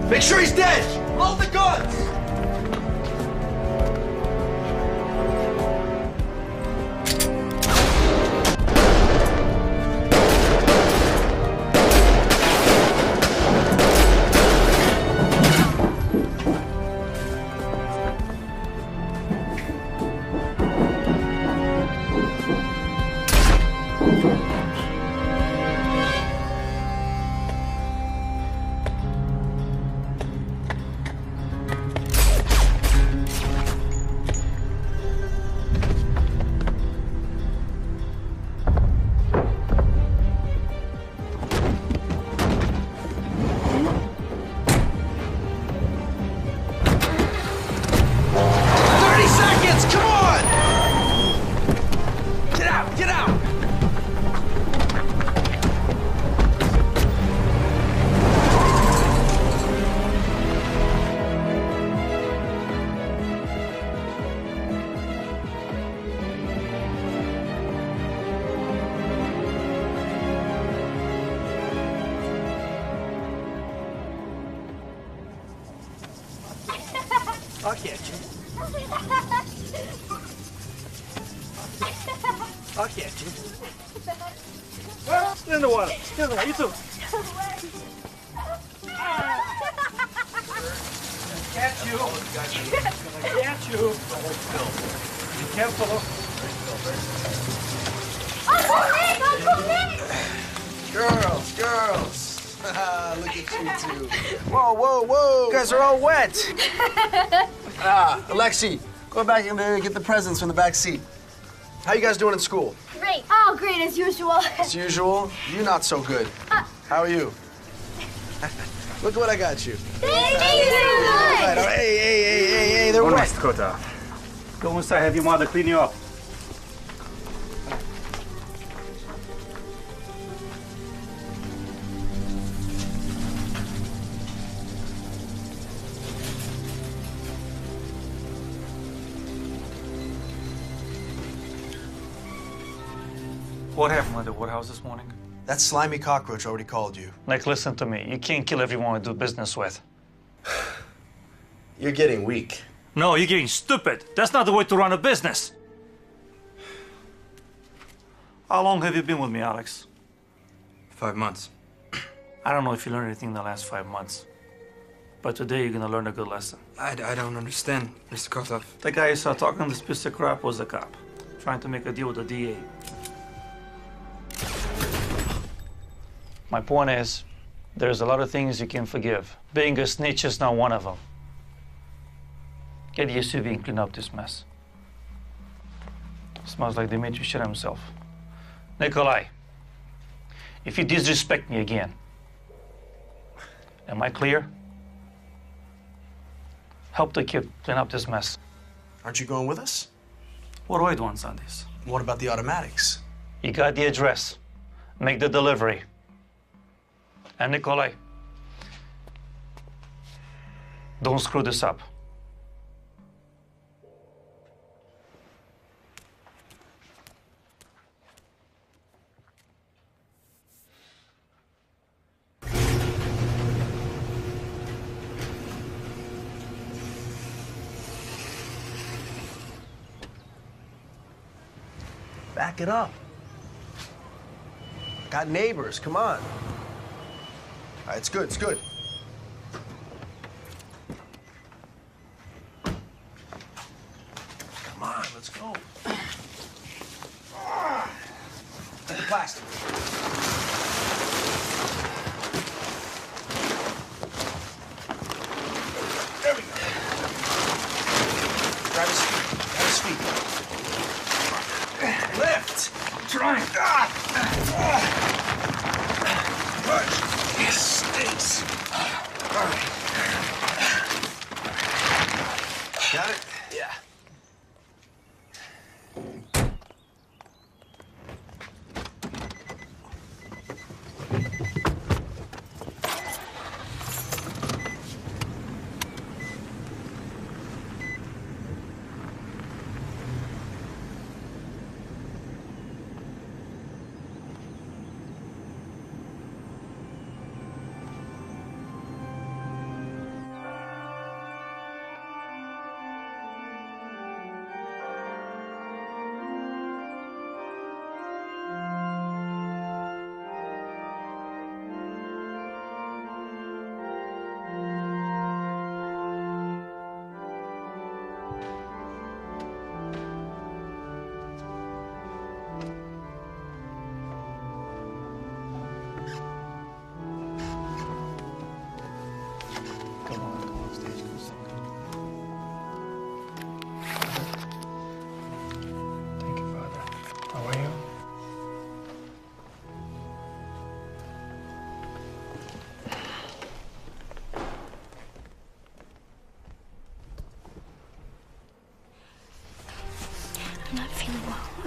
Make sure he's dead! Load the guns! I'll catch you. I'll catch you. Well, get in the water. Get in the water. You too. Catch you. Catch you. Be careful. Uncle Nick! Girls. Look at you two. Whoa. You guys are all wet. Alexi, go back in there and get the presents from the back seat. How you guys doing in school? Great. Oh, great, as usual. As usual? You not so good. How are you? Look what I got you. Thank you so much. Right, oh, hey, they're wet. Kota. Go inside, have your mother clean you up. What happened at the Woodhouse this morning? That slimy cockroach already called you. Nick, listen to me. You can't kill everyone we do business with. You're getting weak. No, you're getting stupid. That's not the way to run a business. How long have you been with me, Alex? 5 months. I don't know if you learned anything in the last 5 months. But today you're gonna learn a good lesson. I don't understand, Mr. Kotov. The guy you saw talking this piece of crap was a cop, trying to make a deal with the DA. My point is, there's a lot of things you can forgive. Being a snitch is not one of them. Get the SUV and clean up this mess. Smells like Dimitri shit himself. Nikolai, if you disrespect me again, am I clear? Help the kid clean up this mess. Aren't you going with us? What do I do on Sundays? What about the automatics? You got the address. Make the delivery. And Nikolai, don't screw this up. Back it up. Got neighbors, come on. All right, it's good, it's good. Come on, let's go. The plastic. There we go. Grab his feet. Lift. Trying. Good. Yes, stinks. All right. Got it? Yeah.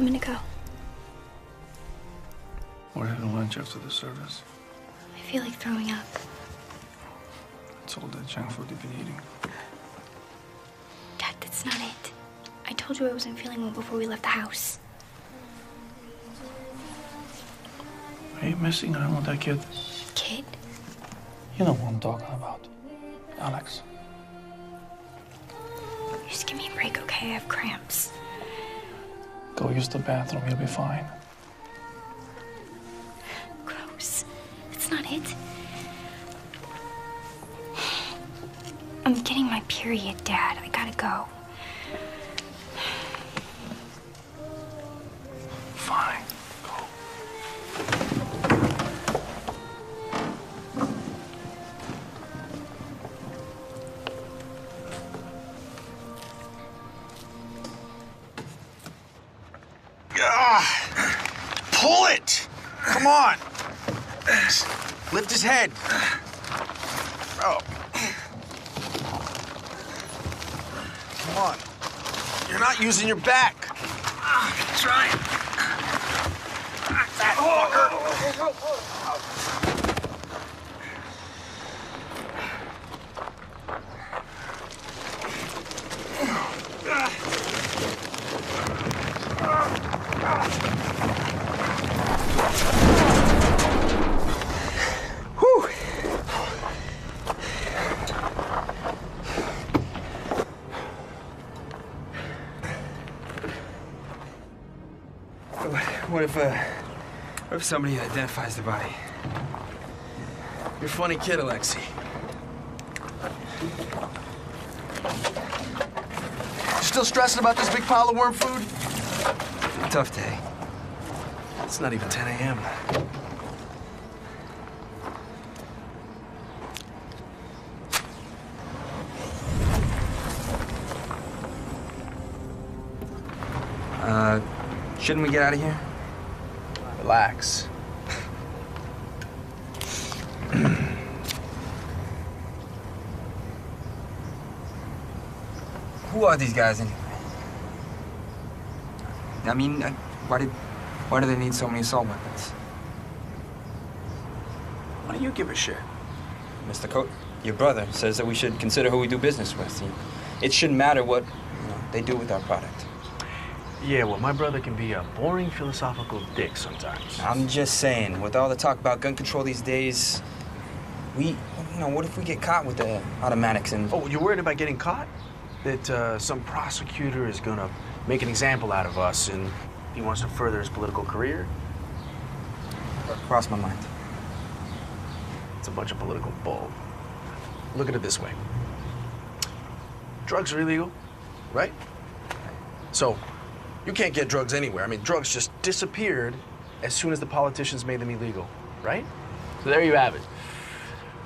I'm gonna go. We're having lunch after the service. I feel like throwing up. It's all that junk food you've been eating. Dad, that's not it. I told you I wasn't feeling well before we left the house. Are you messing around with that kid? Kid? You know what I'm talking about. Alex. Just give me a break, okay? I have cramps. Go use the bathroom, you'll be fine. Gross. That's not it. I'm getting my period, Dad. I gotta go. Fine. Pull it! Come on! Lift his head. Oh. Come on. You're not using your back. Trying. What if somebody identifies the body? You're a funny kid, Alexei. You still stressing about this big pile of worm food? Tough day. It's not even 10 a.m. Shouldn't we get out of here? Relax. Who are these guys anyway? I mean, why do they need so many assault weapons? Why do you give a shit? Mr. Coat, your brother says that we should consider who we do business with. It shouldn't matter what they do with our product. Yeah, well, my brother can be a boring philosophical dick sometimes. I'm just saying, with all the talk about gun control these days, what if we get caught with the automatics and... Oh, you're worried about getting caught? That some prosecutor is gonna make an example out of us and he wants to further his political career? Cross my mind. It's a bunch of political bull. Look at it this way. Drugs are illegal, right? So, you can't get drugs anywhere. I mean, drugs just disappeared as soon as the politicians made them illegal, right? So there you have it.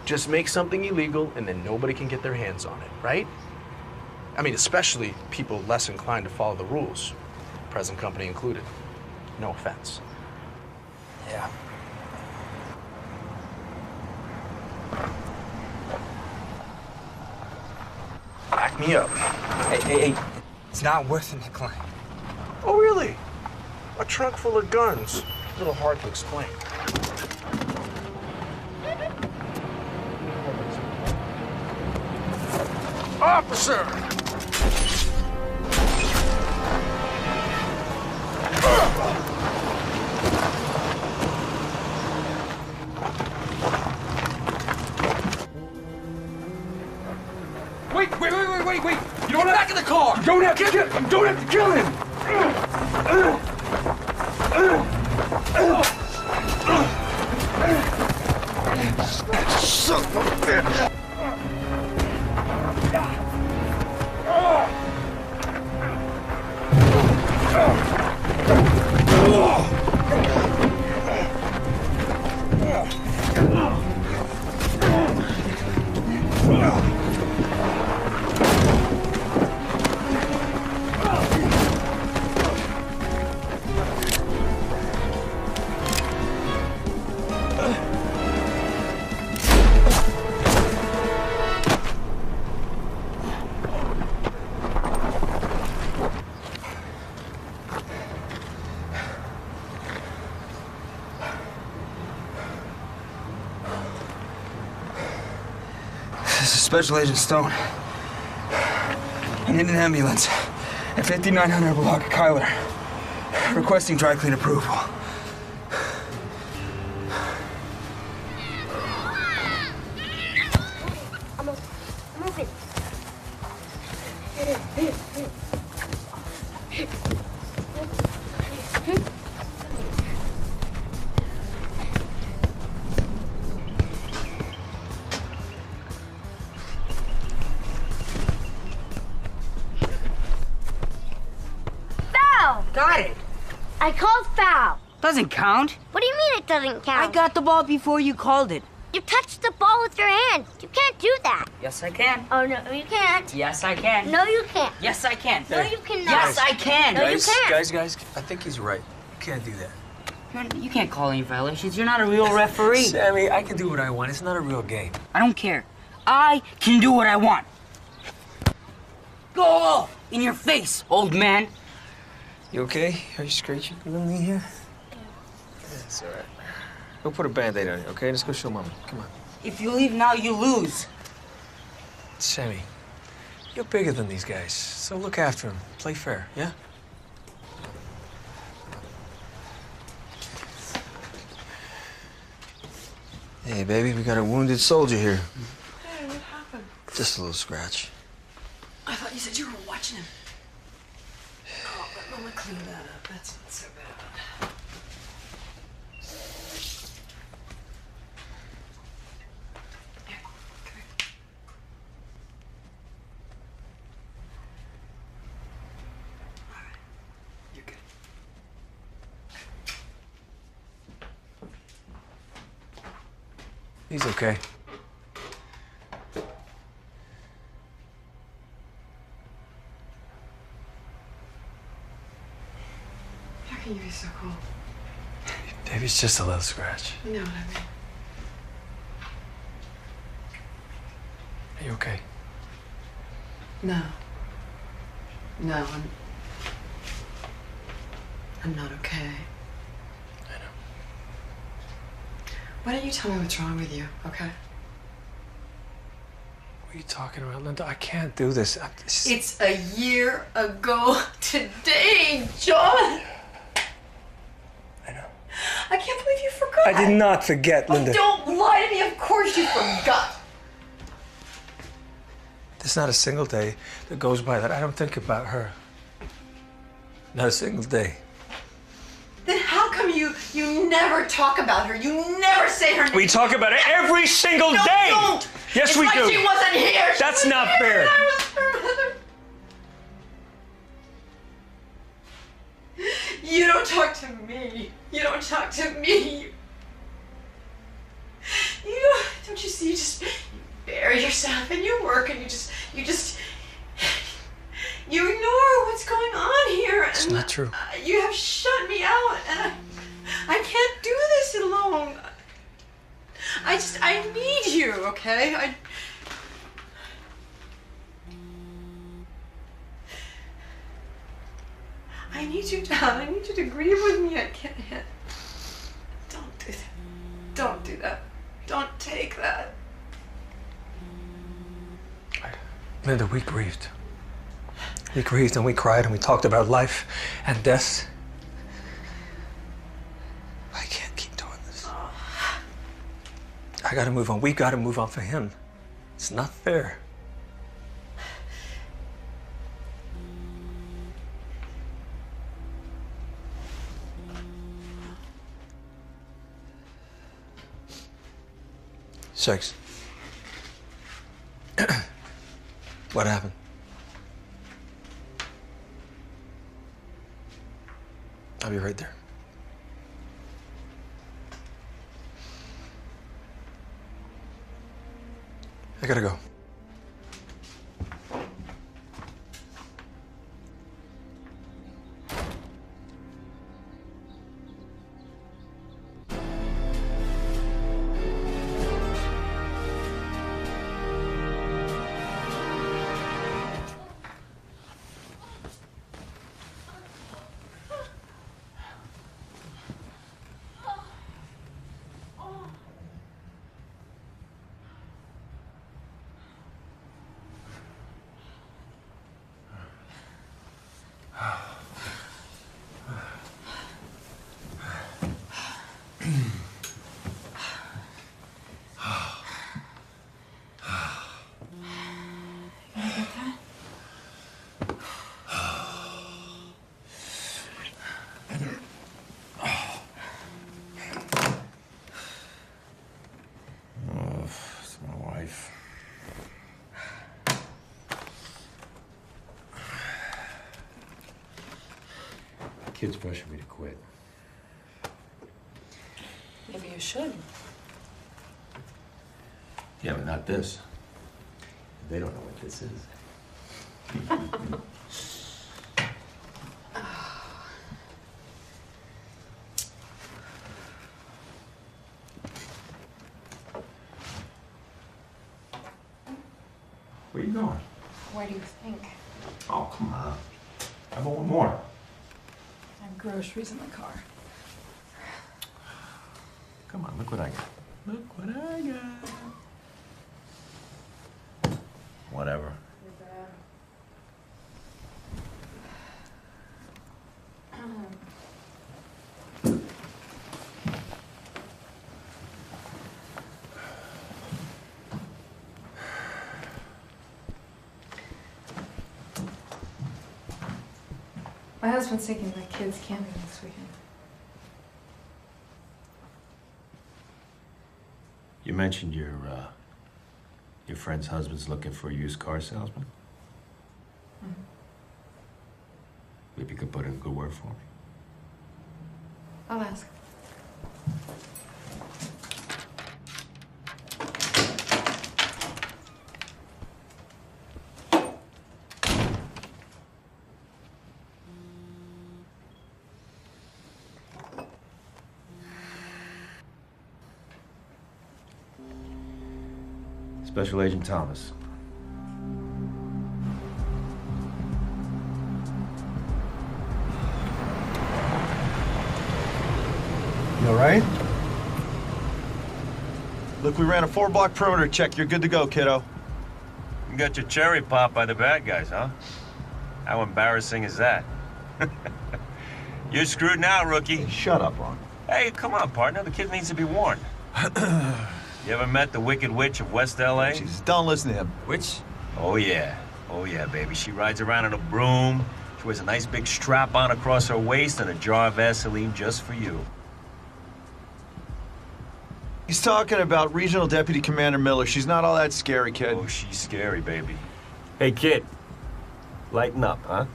Just make something illegal and then nobody can get their hands on it, right? I mean, especially people less inclined to follow the rules, present company included. No offense. Yeah. Back me up. Hey. It's not worth the climb. Oh, really? A trunk full of guns. A little hard to explain. Officer! Wait! You don't have... Back in the car! You don't have to kill him! Son of a bitch! This is Special Agent Stone. I need an ambulance at 5900 block, Kyler. Requesting dry clean approval. I'm open. Foul! Got it. I called foul. Doesn't count. What do you mean it doesn't count? I got the ball before you called it. You touched the ball with your hands. You can't do that. Yes, I can. Oh, no, you can't. Yes, I can. No, you can't. Yes, I can. No, you cannot. Yes, I can. No, you can't. Guys, I think he's right. You can't do that. You can't call any violations. You're not a real referee. Sammy, I can do what I want. It's not a real game. I don't care. I can do what I want. Go off in your face, old man. You okay? Are you scratching a little knee here? That's all right. Go put a Band-Aid on it, okay? Let's go show Mama. Come on. If you leave now, you lose. Sammy, you're bigger than these guys, so look after them. Play fair, yeah? Hey, baby, we got a wounded soldier here. Hey, what happened? Just a little scratch. I thought you said you were watching him. Oh, but Mama cleaned that up. That's not so bad. Here, come here. All right, you're good. He's okay. How can you be so cool? Maybe it's just a little scratch. You know what I mean? Are you okay? No. No, I'm not okay. I know. Why don't you tell me what's wrong with you, okay? What are you talking about, Linda? I can't do this. It's a year ago today, John. I know. I can't believe you forgot. I did not forget, Oh, Linda. don't lie to me. Of course you forgot. There's not a single day that goes by that I don't think about her. Not a single day. Then how come you never talk about her? You never say her name. We talk about it every single No, day. don't. Yes, It's we like do. She wasn't here. She That's wasn't not here fair. when I was her mother. You don't talk to me. You don't talk to me. Don't you see? You just bury yourself in your work, and you ignore what's going on here. It's not true. You have shut me out, and I can't do this alone. I need you, okay? I need you down. I need you to grieve with me. I can't. Don't do that. Don't do that. Don't take that. Linda, we grieved. We grieved and we cried and we talked about life and death. I can't keep doing this. I gotta move on. We gotta move on for him. It's not fair. Sex. What happened? I'll be right there. I gotta go. Kids pressure me to quit. Maybe you should. Yeah, but not this. They don't know what this is. Where you going? Where do you think? Oh, come on. How about one more? I have groceries in the car. Come on, look what I got. Look what I got. Whatever. My husband's taking my kids camping this weekend. You mentioned your friend's husband's looking for a used car salesman. Maybe you could put in a good word for me. I'll ask. Special Agent Thomas. You all right? Look, we ran a 4-block perimeter check. You're good to go, kiddo. You got your cherry popped by the bad guys, huh? How embarrassing is that? You're screwed now, rookie. Hey, shut up, Ron. Hey, come on, partner. The kid needs to be warned. You ever met the Wicked Witch of West L.A.? Jesus, don't listen to him. Witch? Oh, yeah. Oh, yeah, baby. She rides around in a broom. She wears a nice big strap on across her waist and a jar of Vaseline just for you. He's talking about Regional Deputy Commander Miller. She's not all that scary, kid. Oh, she's scary, baby. Hey, kid. Lighten up, huh?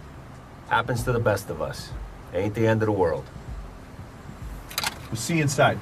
Happens to the best of us. Ain't the end of the world. We'll see you inside.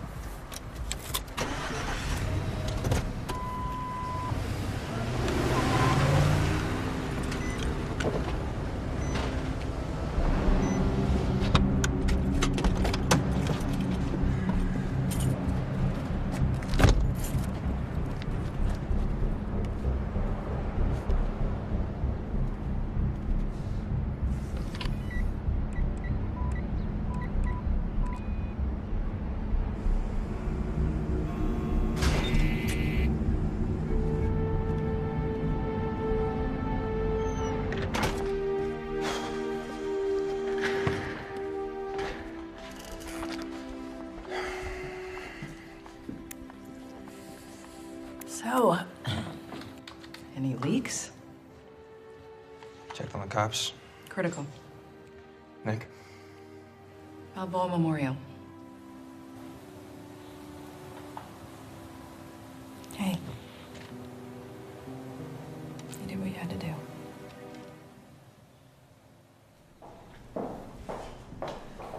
So, any leaks? Checked on the cops. Critical. Nick? Balboa Memorial. Hey. You did what you had to do.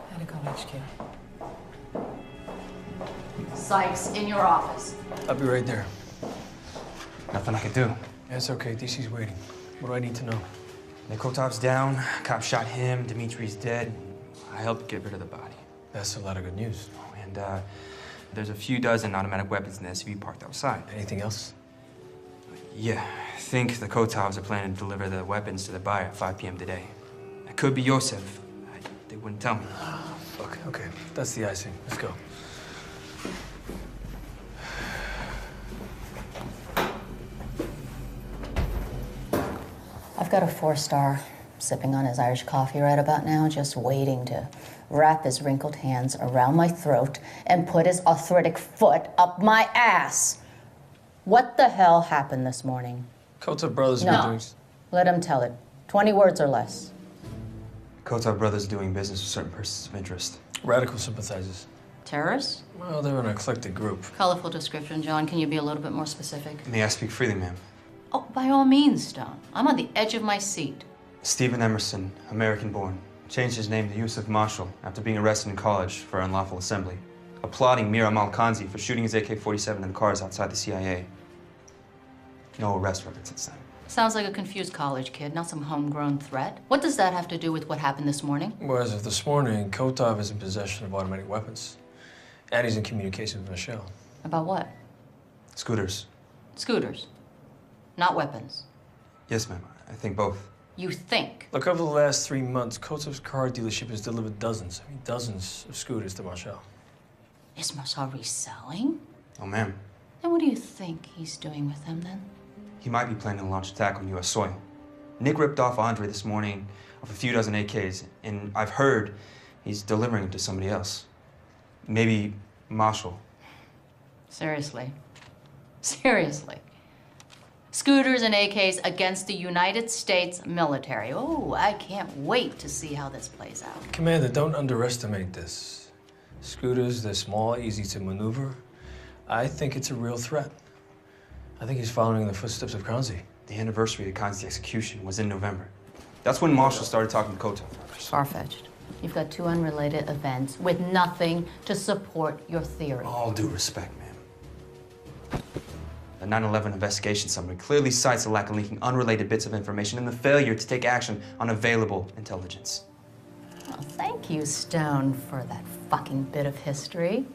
Had to call HQ. Sykes, in your office. I'll be right there. Nothing I can do. Yeah, it's okay. DC's waiting. What do I need to know? Nick Kotov's down. Cop shot him. Dimitri's dead. I helped get rid of the body. That's a lot of good news. Oh, and there's a few dozen automatic weapons in the SUV parked outside. Anything else? Yeah, I think the Kotovs are planning to deliver the weapons to the buyer at 5 p.m. today. It could be Yosef. They wouldn't tell me. Oh, fuck. Okay, that's the icing. Let's go. I've got a 4-star sipping on his Irish coffee right about now, just waiting to wrap his wrinkled hands around my throat and put his arthritic foot up my ass. What the hell happened this morning? Kotov brothers No. are doing... Let him tell it. 20 words or less. Kotov brothers doing business with certain persons of interest. Radical sympathizers. Terrorists? Well, they're an eclectic group. Colorful description, John. Can you be a little bit more specific? May I speak freely, ma'am? Oh, by all means, Stone. I'm on the edge of my seat. Stephen Emerson, American-born, changed his name to Yusuf Marshall after being arrested in college for unlawful assembly, applauding Mir Amal Khanzi for shooting his AK-47 in cars outside the CIA. No arrest record since then. Sounds like a confused college kid, not some homegrown threat. What does that have to do with what happened this morning? Well, as of this morning, Kotov is in possession of automatic weapons. And he's in communication with Michelle. About what? Scooters. Scooters, not weapons. Yes, ma'am. I think both. You think? Look, over the last 3 months, Kotov's car dealership has delivered dozens of scooters to Marshall. Is Marshall reselling? Oh, ma'am. Then what do you think he's doing with them then? He might be planning to launch an attack on U.S. soil. Nick ripped off Andre this morning of a few dozen AKs, and I've heard he's delivering them to somebody else. Maybe Marshall. Seriously? Seriously? Scooters and AKs against the United States military. Oh, I can't wait to see how this plays out. Commander, don't underestimate this. Scooters, they're small, easy to maneuver. I think it's a real threat. I think he's following in the footsteps of Khanzi. The anniversary of Khanzi's execution was in November. That's when Marshall started talking to Kotov. Far-fetched. You've got two unrelated events with nothing to support your theory. All due respect, ma'am. The 9/11 investigation summary clearly cites a lack of leaking unrelated bits of information and the failure to take action on available intelligence. Well, thank you, Stone, for that fucking bit of history.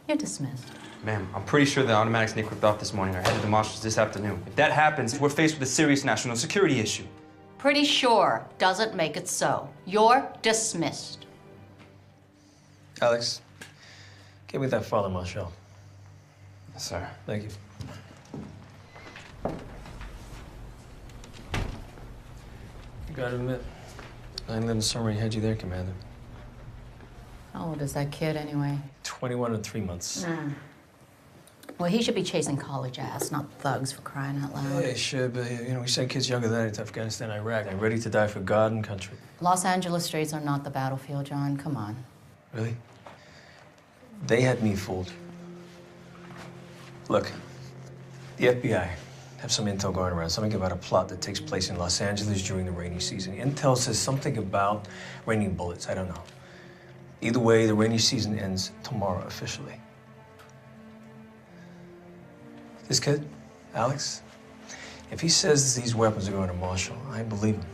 You're dismissed. Ma'am, I'm pretty sure the automatics Nick ripped off this morning are headed to Marshall's this afternoon. If that happens, we're faced with a serious national security issue. Pretty sure doesn't make it so. You're dismissed. Alex, give me that file, Marshall. Yes, sir. Thank you. You gotta admit, 9/11 summary had you there, Commander. How old is that kid anyway? 21 and 3 months. Well, he should be chasing college ass, not thugs, for crying out loud. Yeah, he should, but we send kids younger than that to Afghanistan, Iraq. They're ready to die for God and country. Los Angeles streets are not the battlefield, John. Come on. Really? They had me fooled. Look, the FBI have some intel going around, something about a plot that takes place in Los Angeles during the rainy season. Intel says something about raining bullets. I don't know. Either way, the rainy season ends tomorrow officially. This kid, Alex, if he says these weapons are going to Marshall, I believe him.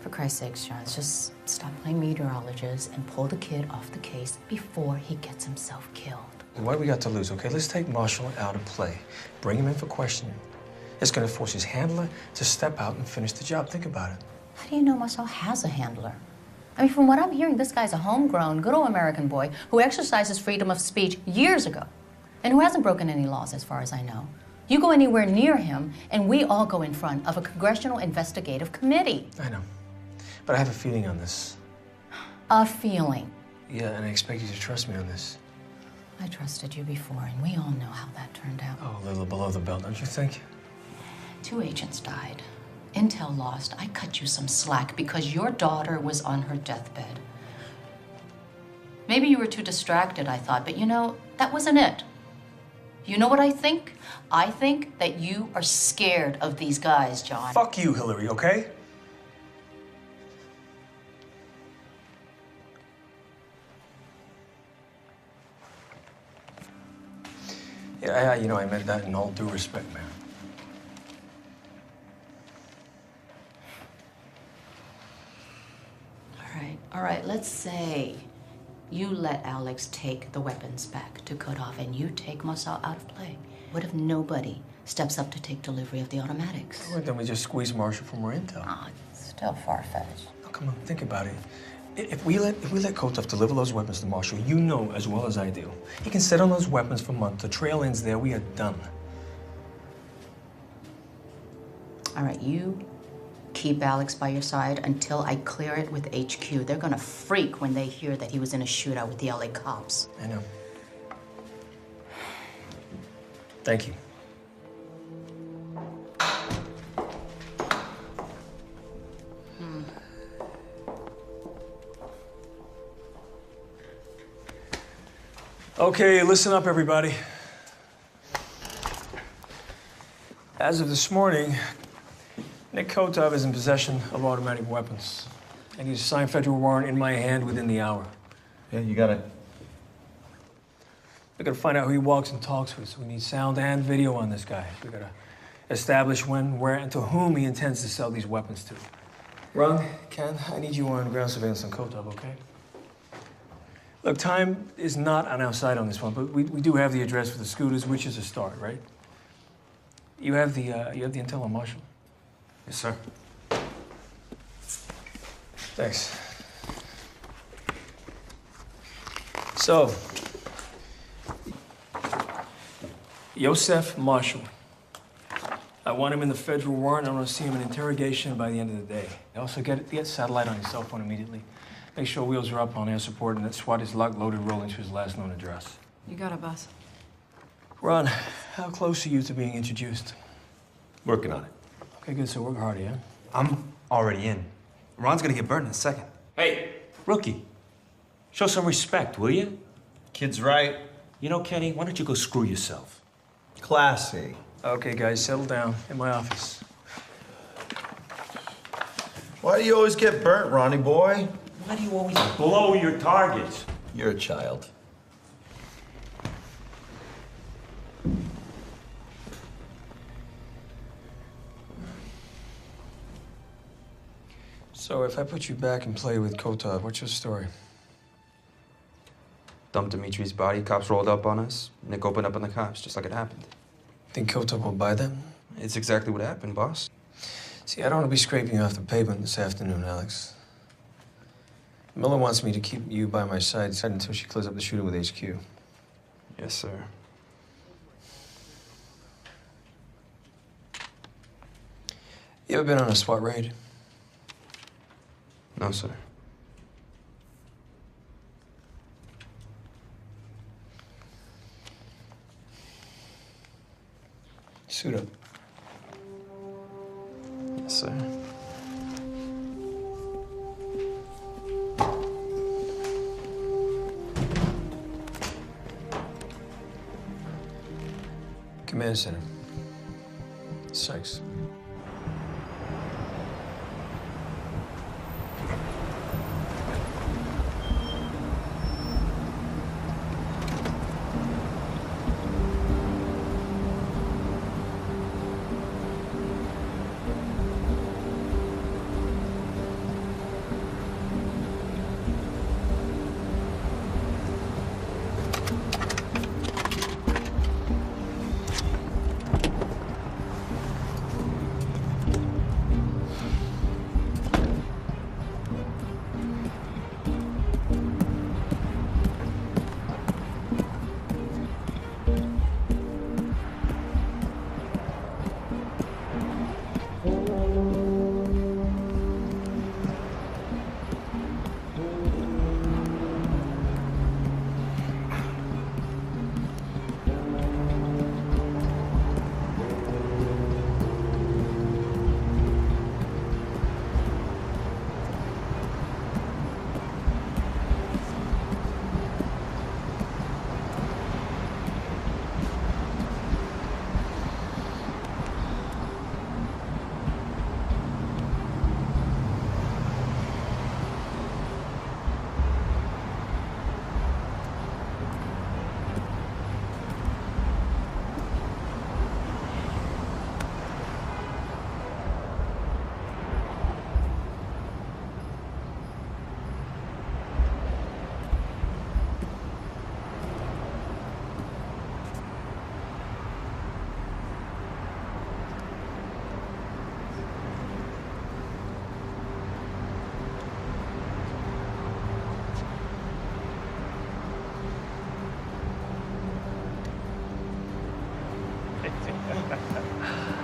For Christ's sakes, John, just stop playing meteorologist and pull the kid off the case before he gets himself killed. What do we got to lose, okay? Let's take Marshall out of play. Bring him in for questioning. It's going to force his handler to step out and finish the job. Think about it. How do you know Marshall has a handler? I mean, from what I'm hearing, this guy's a homegrown, good old American boy who exercised freedom of speech years ago and who hasn't broken any laws as far as I know. You go anywhere near him and we all go in front of a congressional investigative committee. I know. But I have a feeling on this. A feeling. Yeah, and I expect you to trust me on this. I trusted you before, and we all know how that turned out. Oh, a little below the belt, don't you think? 2 agents died. Intel lost. I cut you some slack because your daughter was on her deathbed. Maybe you were too distracted, I thought, but that wasn't it. You know what I think? I think that you are scared of these guys, John. Fuck you, Hillary, okay? Yeah, I meant that in all due respect, man. All right, let's say you let Alex take the weapons back to Kotov and you take Marshall out of play. What if nobody steps up to take delivery of the automatics? Well, then we just squeeze Marshall for more intel. Still far-fetched. Oh, come on, think about it. If we let Kotov deliver those weapons to Marshall, you know as well as I do, he can sit on those weapons for months. The trail ends there. We are done. All right, you keep Alex by your side until I clear it with HQ. They're gonna freak when they hear that he was in a shootout with the LA cops. I know. Thank you. Okay, listen up, everybody. As of this morning, Nick Kotov is in possession of automatic weapons. And he's a signed federal warrant in my hand within the hour. Yeah, you got it. We gotta find out who he walks and talks with, so we need sound and video on this guy. We gotta establish when, where, and to whom he intends to sell these weapons to. Ron, Ken, I need you on ground surveillance on Kotov, okay? Look, time is not on our side on this one, but we do have the address for the scooters, which is a start, right? You have the intel on Marshall? Yes, sir. Thanks. So, Yosef Marshall. I want him in the federal warrant. I want to see him in interrogation by the end of the day. Also, get satellite on your cell phone immediately. Make sure wheels are up on air support and that SWAT is locked, loaded, rolling to his last known address. You got it, boss. Ron, how close are you to being introduced? Working on it. Okay, good. So work hard, yeah? I'm already in. Ron's gonna get burned in a second. Hey, rookie. Show some respect, will you? Kid's right. You know, Kenny, why don't you go screw yourself? Classy. Okay, guys, settle down in my office. Why do you always get burnt, Ronnie boy? Why do you always blow your targets? You're a child. So if I put you back and play with Kotov, what's your story? Dumped Dimitri's body, cops rolled up on us. Nick opened up on the cops, just like it happened. Think Kotov will buy them? It's exactly what happened, boss. See, I don't want to be scraping off the pavement this afternoon, Alex. Miller wants me to keep you by my side until she clears up the shooting with HQ. Yes, sir. You ever been on a SWAT raid? No, sir. Suit up. Yes, sir. Command Center. Sykes.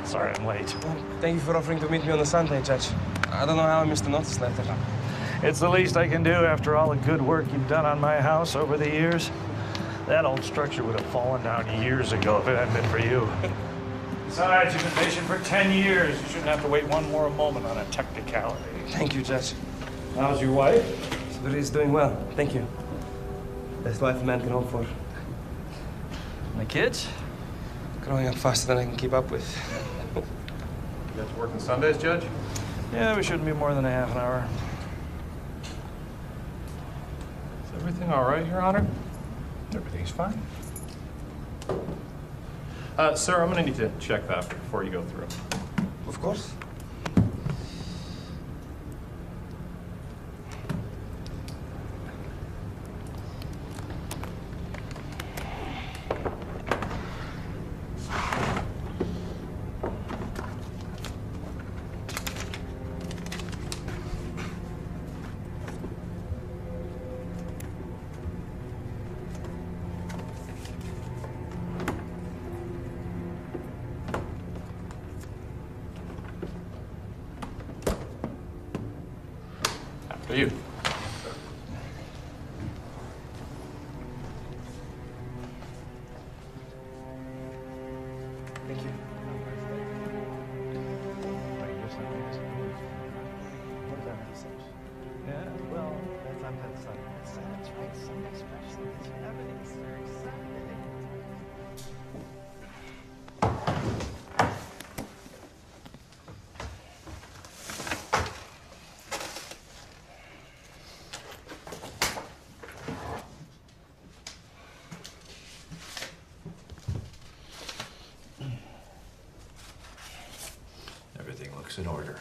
Sorry I'm late. Thank you for offering to meet me on the Sunday, Judge. I don't know how I missed the notice letter. It's the least I can do after all the good work you've done on my house over the years. That old structure would have fallen down years ago if it hadn't been for you. Besides, you've been patient for 10 years. You shouldn't have to wait one more moment on a technicality. Thank you, Judge. How's your wife? She's doing well. Thank you. Best wife a man can hope for. My kids? Growing up faster than I can keep up with. You guys working Sundays, Judge? Yeah, we shouldn't be more than a half an hour. Is everything all right, Your Honor? Everything's fine. Sir, I'm gonna need to check that before you go through. Of course. After you. Thank you. Yeah, well, that's right. Sunday special is evidence for Sunday. Everything looks in order.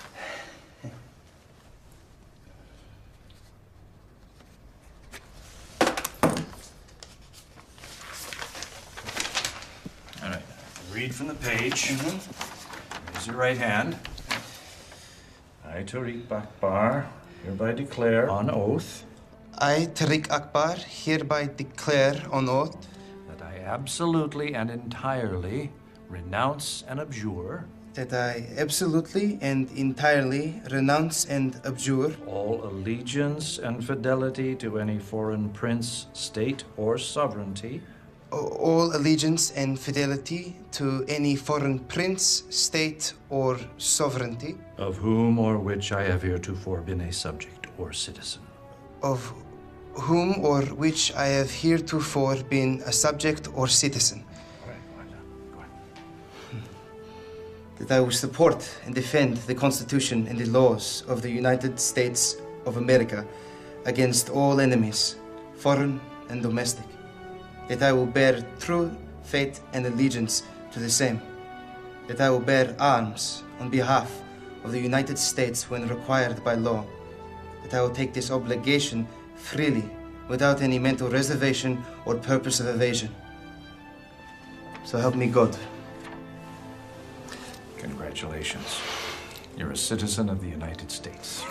All right, read from the page. Raise your right hand. I, Tariq Akbar, hereby declare on oath I, Tariq Akbar, hereby declare on oath that I absolutely and entirely renounce and abjure that I absolutely and entirely renounce and abjure all allegiance and fidelity to any foreign prince, state, or sovereignty, all allegiance and fidelity to any foreign prince, state, or sovereignty, of whom or which I have heretofore been a subject or citizen. of whom or which I have heretofore been a subject or citizen. That I will support and defend the Constitution and the laws of the United States of America against all enemies, foreign and domestic. That I will bear true faith and allegiance to the same. That I will bear arms on behalf of the United States when required by law. That I will take this obligation freely, without any mental reservation or purpose of evasion. So help me God. Congratulations. You're a citizen of the United States.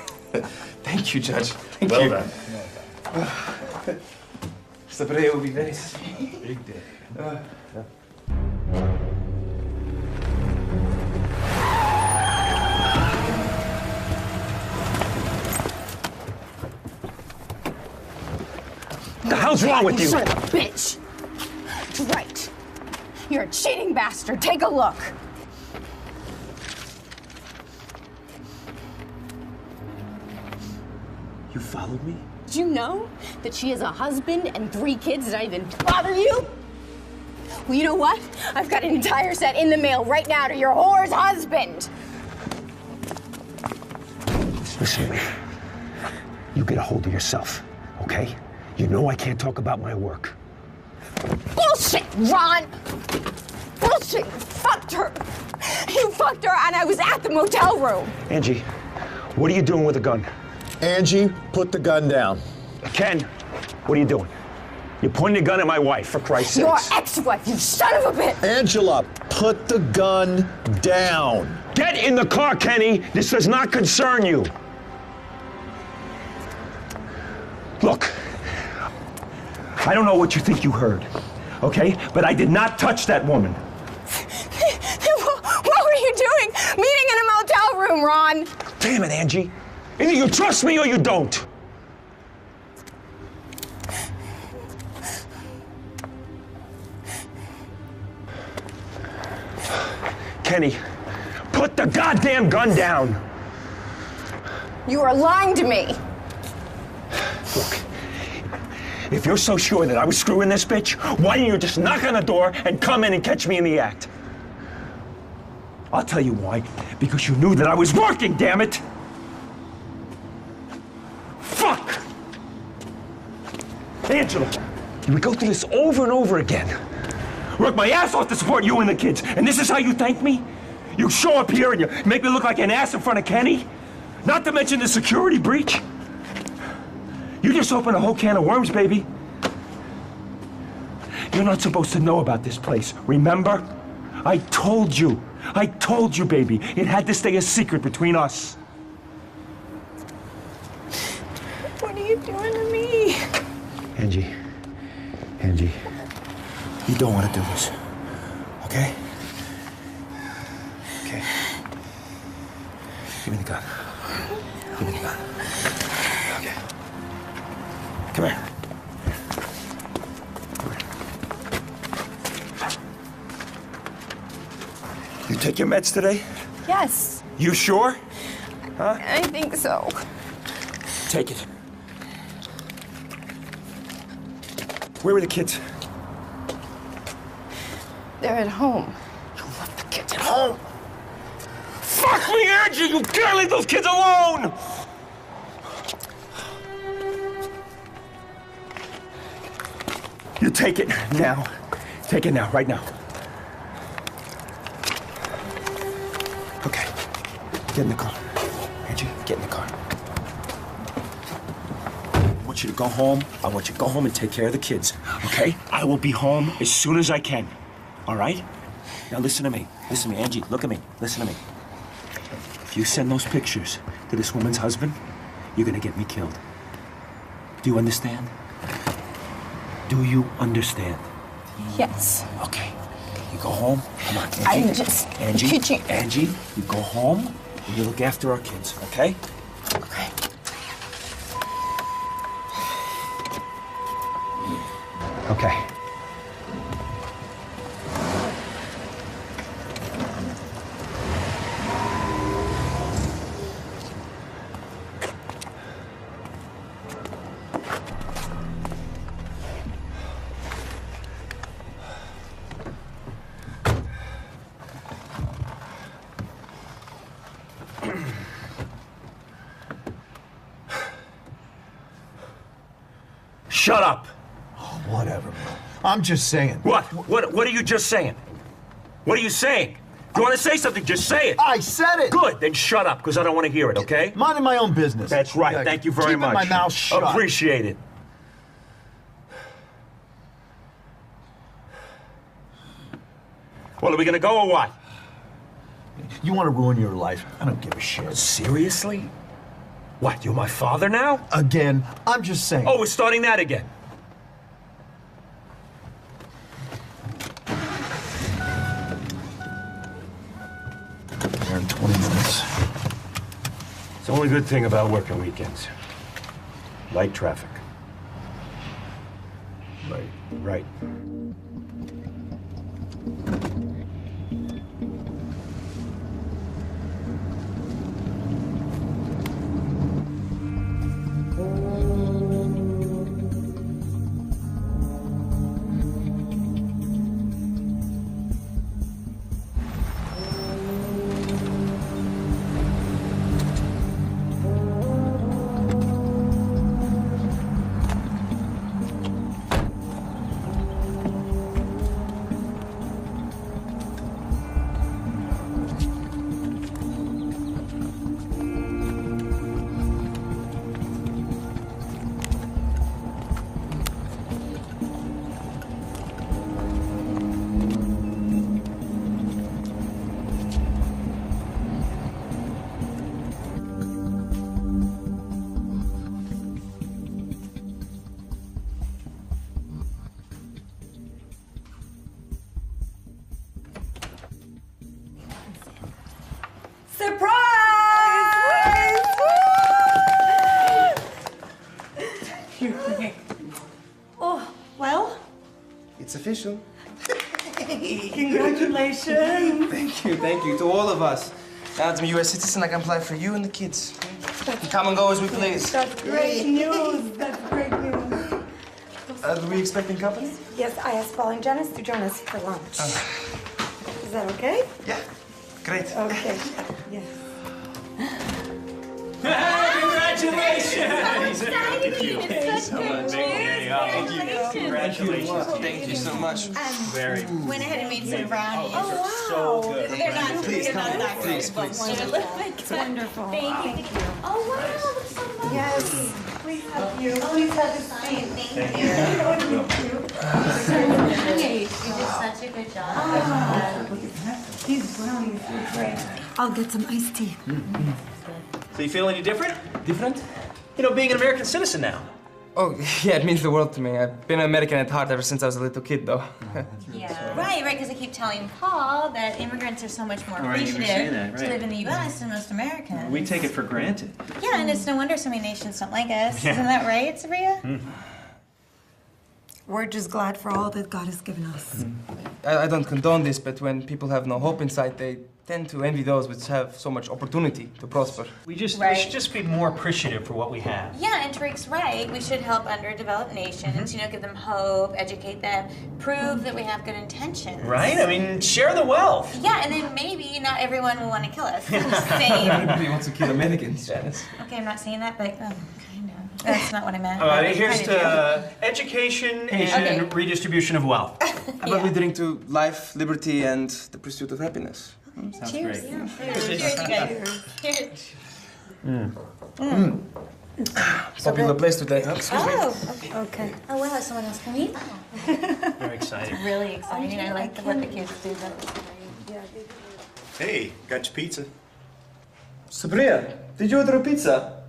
Thank you, Judge. Thank Well you. done. Mr. Brea will be very Big day. What the hell's wrong with you? Son of a bitch! Right. You're a cheating bastard. Take a look. You followed me? Did you know that she has a husband and 3 kids that I even bother you? Well, you know what? I've got an entire set in the mail right now to your whore's husband. Listen to me. You get a hold of yourself, okay? You know I can't talk about my work. Bullshit, Ron! Bullshit! You fucked her! You fucked her and I was at the motel room! Angie, what are you doing with a gun? Angie, put the gun down. Ken, what are you doing? You're pointing a gun at my wife, for Christ's Your sakes. ex-wife, you son of a bitch! Angela, put the gun down. Get in the car, Kenny! This does not concern you! Look, I don't know what you think you heard, okay? But I did not touch that woman. What were you doing? Meeting in a motel room, Ron! Damn it, Angie. Either you trust me or you don't. Kenny, put the goddamn gun down. You are lying to me. Look, if you're so sure that I was screwing this bitch, why didn't you just knock on the door and come in and catch me in the act? I'll tell you why. Because you knew that I was working, damn it! Fuck! Angela, we go through this over and over again. Work my ass off to support you and the kids, and this is how you thank me? You show up here and you make me look like an ass in front of Kenny? Not to mention the security breach. You just opened a whole can of worms, baby. You're not supposed to know about this place, remember? I told you, baby. It had to stay a secret between us. What are you doing to me? Angie, you don't want to do this, okay? Okay. Give me the gun. Give me the gun. Okay. Come here. You take your meds today? Yes. You sure? Huh? I think so. Take it. Where were the kids? They're at home. You left the kids at home? Fuck me, Angie! You can't leave those kids alone! You take it now. Take it now, right now. Okay. Get in the car. Angie, get in the car. I want you to go home. I want you to go home and take care of the kids, okay? I will be home as soon as I can, all right? Now listen to me. Listen to me, Angie, look at me. Listen to me. If you send those pictures to this woman's husband, you're gonna get me killed. Do you understand? Do you understand? Yes. Okay. You go home. Come on, Angie. I'm just Angie, Angie, you go home and you look after our kids, okay? Okay. Okay. Shut up! Whatever, bro. I'm just saying. What? What are you just saying? What are you saying? If you want to say something, just say it. I said it. Good, then shut up, because I don't want to hear it, okay? Minding my own business. That's right. Yeah, Thank you very much. Keeping my mouth shut. Appreciate it. Well, are we gonna go or what? You want to ruin your life? I don't give a shit. Seriously? What, you're my father now? Again, I'm just saying. Oh, we're starting that again. Here in 20 minutes. It's the only good thing about working weekends. Light traffic. Right. Oh, well? It's official. Congratulations. Thank you to all of us. Now that I'm a U.S. citizen, I can apply for you and the kids. We come and go as we please. That's great news. That's great news. Are we expecting company? Yes, I asked Paul and Janice to join us for lunch. Is that okay? Yeah. Great. Okay. Yes. Congratulations! Thank you. Congratulations. Thank you so much. Very. Went ahead and made some brownies. Oh, wow. So good. They're not. Please, they're not come. that Please, great, please. but It's wonderful. Thank you. Oh, wow, that's so much. Yes. Please have you. Please have a seat. Thank you. You did such a good job. These brownies are great. I'll get some iced tea. So you feel any different? Different? You know, being an American citizen now. Oh, yeah, it means the world to me. I've been an American at heart ever since I was a little kid, though. Yeah, right, because I keep telling Paul that immigrants are so much more Right, you were appreciative saying that, to right. live in the U.S. than most Americans. We take it for granted. Yeah, and it's no wonder so many nations don't like us. Yeah. Isn't that right, Sabria? We're just glad for all that God has given us. I don't condone this, but when people have no hope inside, they tend to envy those which have so much opportunity to prosper. We should just be more appreciative for what we have. Yeah, and Tariq's right. We should help underdeveloped nations, you know, give them hope, educate them, prove that we have good intentions. Right? I mean, share the wealth. Yeah, and then maybe not everyone will want to kill us. I'm just saying. Everybody wants to kill Americans, Janice. Okay, I'm not saying that, but kind of. That's not what I meant. All right, but here's kinda to education and redistribution of wealth. How about we drink to life, liberty, and the pursuit of happiness? Sounds Cheers. great. Yeah. Cheers, you guys. Cheers. Popular place today, huh? Oh, Okay. Oh, wow, someone else can eat. Very exciting. Really exciting. I like what the kids do. Hey, got your pizza. Sabria, did you order a pizza?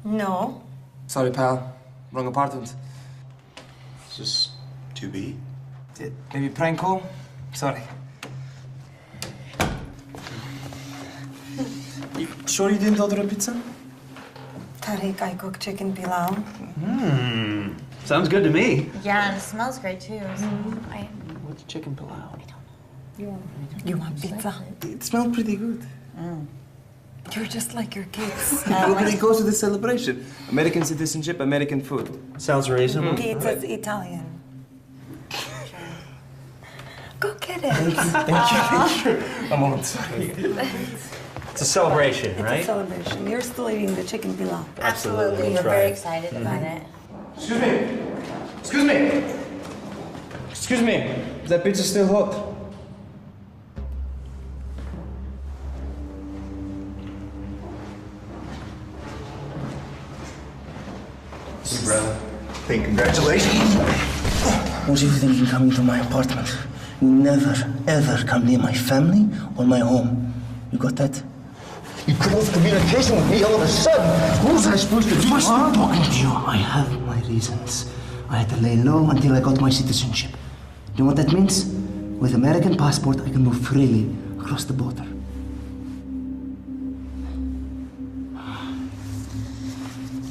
No. Sorry, pal. Wrong apartment. Is this 2B? Maybe prank call? Sorry. You sure you didn't order a pizza? Tariq, I cook chicken pilau. Sounds good to me. Yeah, and it smells great too. What's chicken pilau? You want pizza? It smelled pretty good. You're just like your kids. It goes with the celebration. American citizenship, American food. Sounds reasonable. Pizza's Italian. Go get it. Thank you. I'm on. Sorry. It's a celebration, It's a right? celebration. You're still eating the chicken pilau. Absolutely. We're very excited about it. Excuse me. Excuse me. Excuse me. Is that pizza still hot? Hey, brother. Hey, congratulations. What do you think in coming to my apartment? You never, ever come near my family or my home. You got that? You cut off communication with me all of a sudden. What was I supposed to do? I'm talking to you. I have my reasons. I had to lay low until I got my citizenship. You know what that means? With American passport, I can move freely across the border.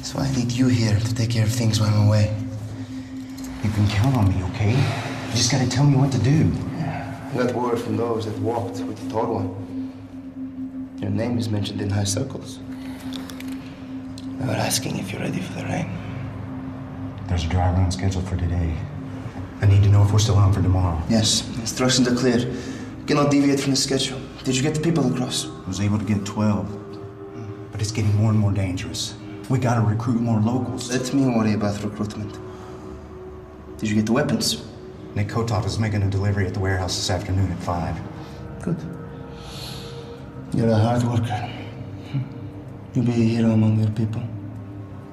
So I need you here to take care of things while I'm away. You can count on me, okay? You just gotta tell me what to do. I got word from those that walked with the tall one. Your name is mentioned in high circles. They were asking if you're ready for the rain. There's a dry run scheduled for today. I need to know if we're still on for tomorrow. Yes, instructions are clear. You cannot deviate from the schedule. Did you get the people across? I was able to get 12. But it's getting more and more dangerous. We gotta recruit more locals. Let me worry about recruitment. Did you get the weapons? Nick Kotov is making a delivery at the warehouse this afternoon at 5. Good. You're a hard worker. You'll be a hero among your people.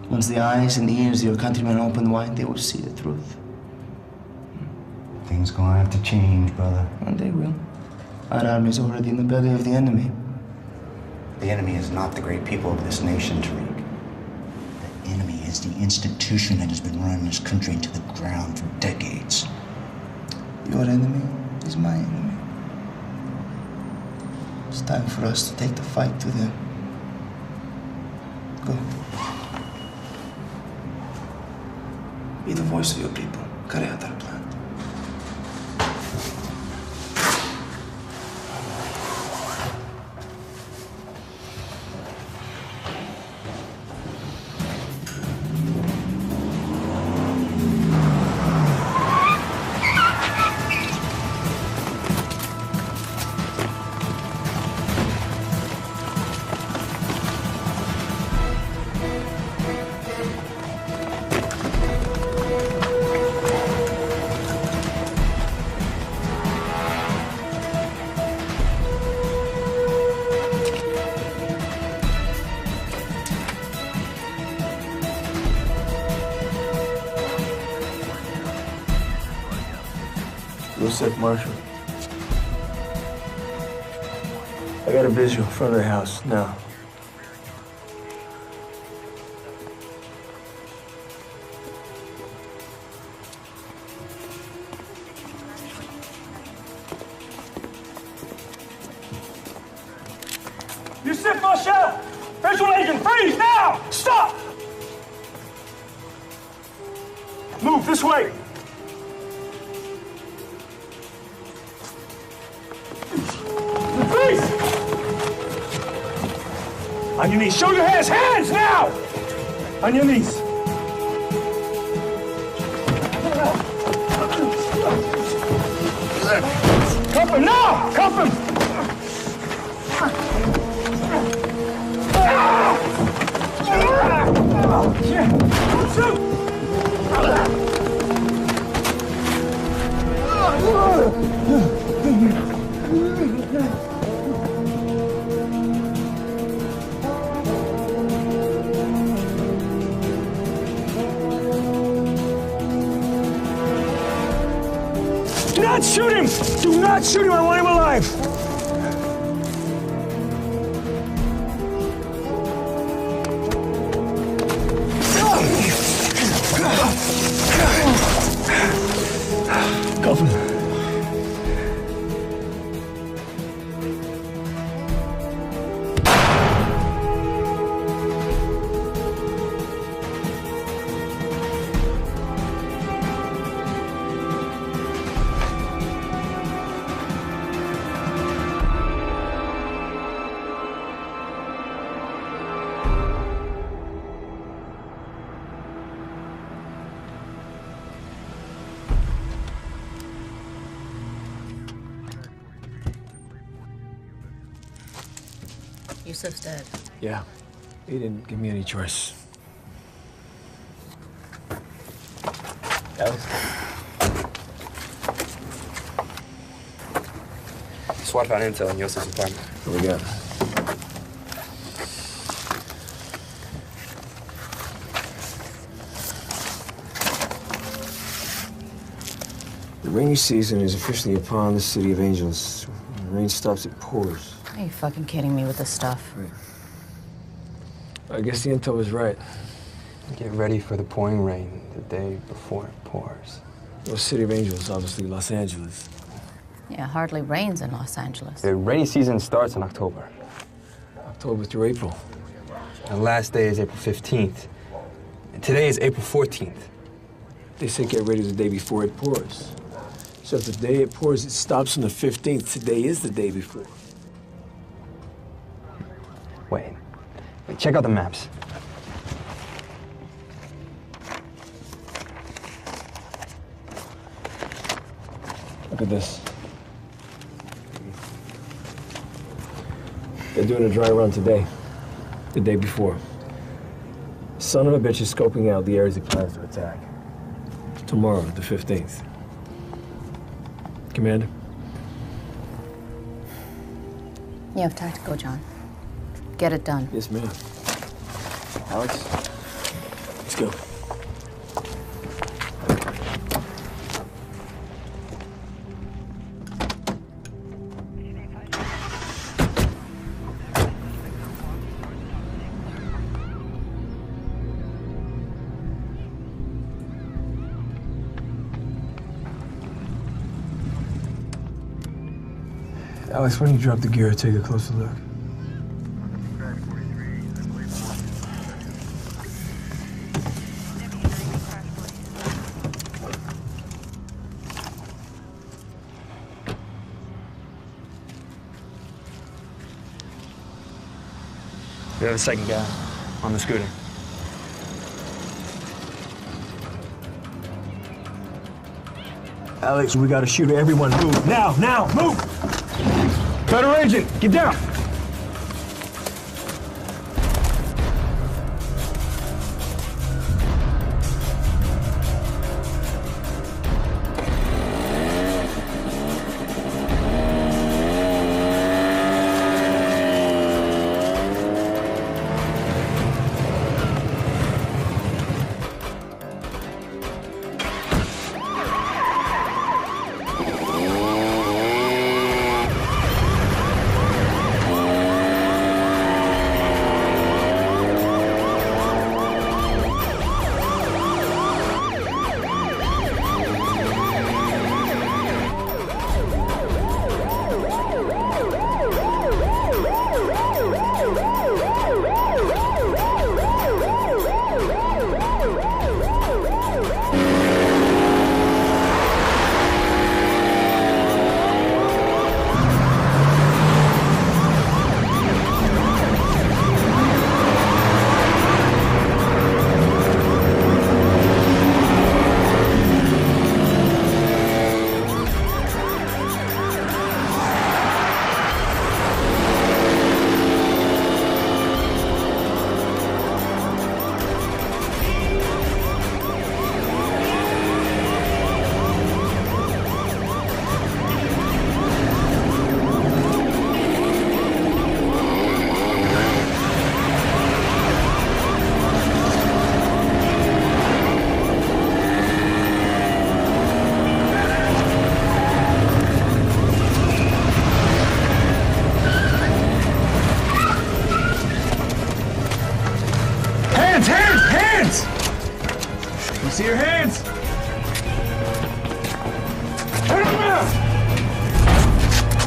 Once the eyes and ears of your countrymen open wide, they will see the truth. Things gonna have to change, brother. And they will. Our army's already in the belly of the enemy. The enemy is not the great people of this nation, Tariq. The enemy is the institution that has been running this country to the ground for decades. Your enemy is my enemy. It's time for us to take the fight to them. Go. Be the voice of your people. Carry out our plan. sick, Marshal. I got a visual in front of the house now. Yusuf Marshal! Visual agent, freeze now! Stop! Move this way! Freeze! On your knees. Show your hands! Hands now! On your knees. Cuff him now! Cuff him! Do not shoot him! Do not shoot him! I want him alive! Cuff him. Yusuf's dead. Yeah, he didn't give me any choice. Alex? SWAT found intel in Yusuf's apartment. What we got? The rainy season is officially upon the city of Angels. When the rain stops, it pours. Are you fucking kidding me with this stuff? Right. I guess the intel was right. Get ready for the pouring rain the day before it pours. Well, City of Angels, obviously Los Angeles. Yeah, hardly rains in Los Angeles. The rainy season starts in October. October through April. The last day is April 15th. And today is April 14th. They say get ready the day before it pours. So if the day it pours, it stops on the 15th. Today is the day before. Wait, check out the maps. Look at this. They're doing a dry run today, the day before. Son of a bitch is scoping out the areas he plans to attack. Tomorrow, the 15th. Commander? You have tactical, John. Get it done. Yes, ma'am. Alex, let's go. Alex, when you drop the gear, take a closer look. We have a second guy on the scooter. Alex, we got a shooter. Everyone move. Now, now, move! Federal agent, get down!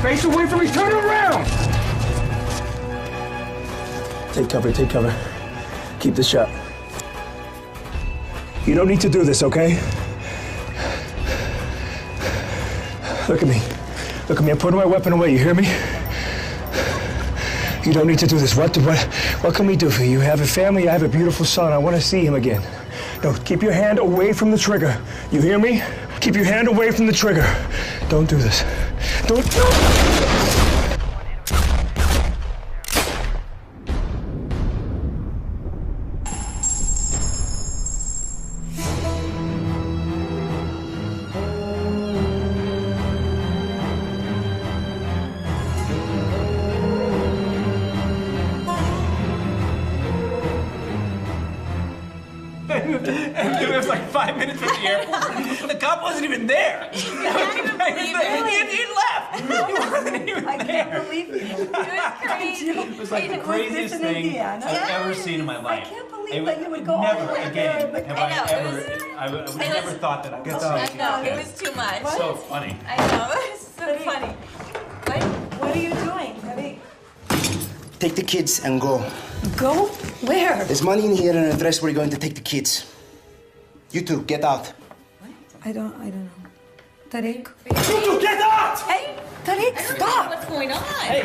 Face away from me, turn around! Take cover, take cover. Keep the shot. You don't need to do this, okay? Look at me. Look at me, I'm putting my weapon away, you hear me? You don't need to do this. What can we do for you? You have a family, I have a beautiful son. I want to see him again. No, keep your hand away from the trigger. You hear me? Keep your hand away from the trigger. Don't do this. Don't. And it was like 5 minutes from the airport. The cop wasn't even there. He left. He wasn't even there. I can't believe you. It was crazy. It was like the craziest thing I've ever seen in my life. I can't believe that you would go all the way there. Never again have I would never thought that I would see it. No, it was too much. It's so funny. I know, it's so funny. What are you doing, Tariq? Take the kids and go. Go? Where? There's money in here and an address where you're going to take the kids. You two, get out. I don't know. Tariq? You two, get out! Hey, Tariq, stop! What's going on? Hey,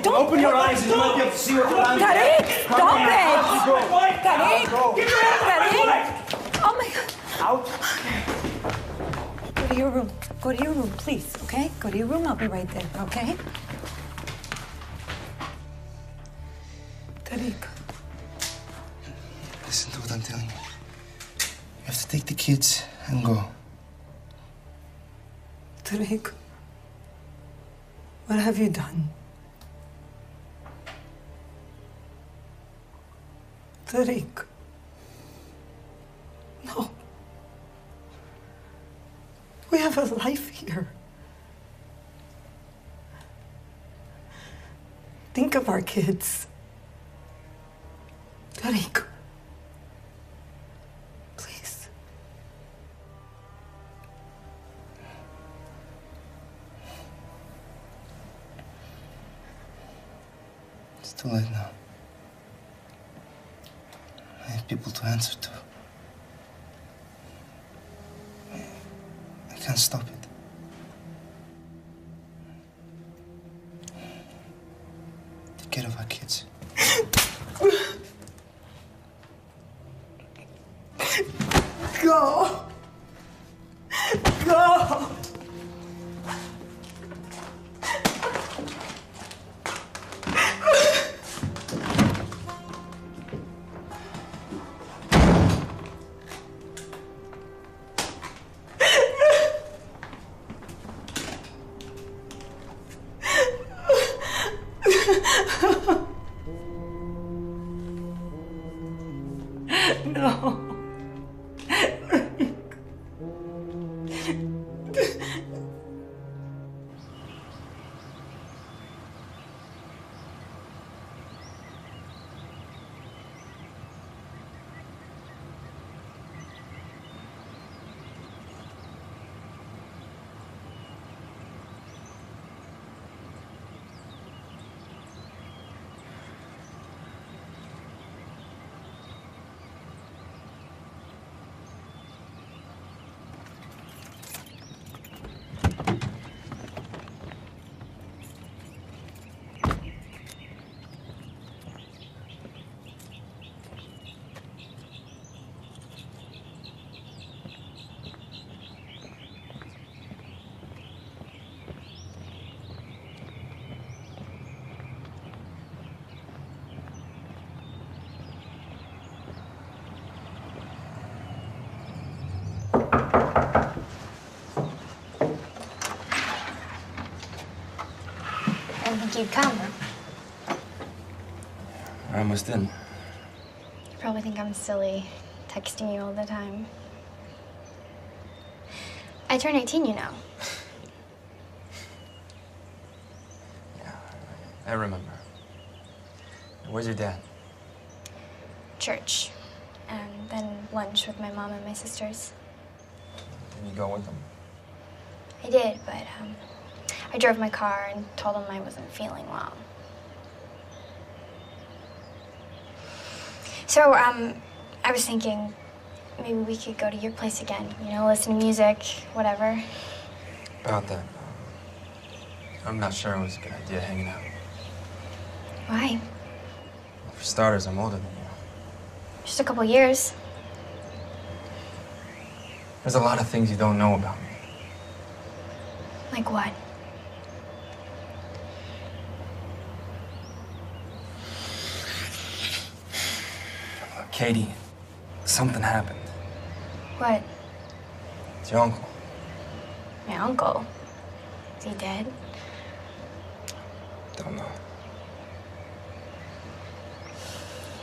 don't open your eyes and you might be able to see what's around you. Tariq, stop it! Tariq! Get your hands off my Tariq! Oh my God! Out. Go to your room. Go to your room, please, okay? Go to your room, I'll be right there, okay? Tariq. Listen to what I'm telling you. You have to take the kids and go. Tariq, what have you done? Tariq. No. We have a life here. Think of our kids. Tariq. Please. It's too late now. I have people to answer to. I can't stop it. Take care of our kids. Go. Go. No. I didn't think you'd come. I almost did. You probably think I'm silly, texting you all the time. I turn 18, you know. I remember. Where's your dad? Church. And then lunch with my mom and my sisters. Did you go with them? I did, but I drove my car and told him I wasn't feeling well. So, I was thinking maybe we could go to your place again, you know, listen to music, whatever. About that, I'm not sure it was a good idea hanging out. Why? For starters, I'm older than you. Just a couple years. There's a lot of things you don't know about me. Like what? Look, Katie, something happened. What? It's your uncle. My uncle? Is he dead? Don't know.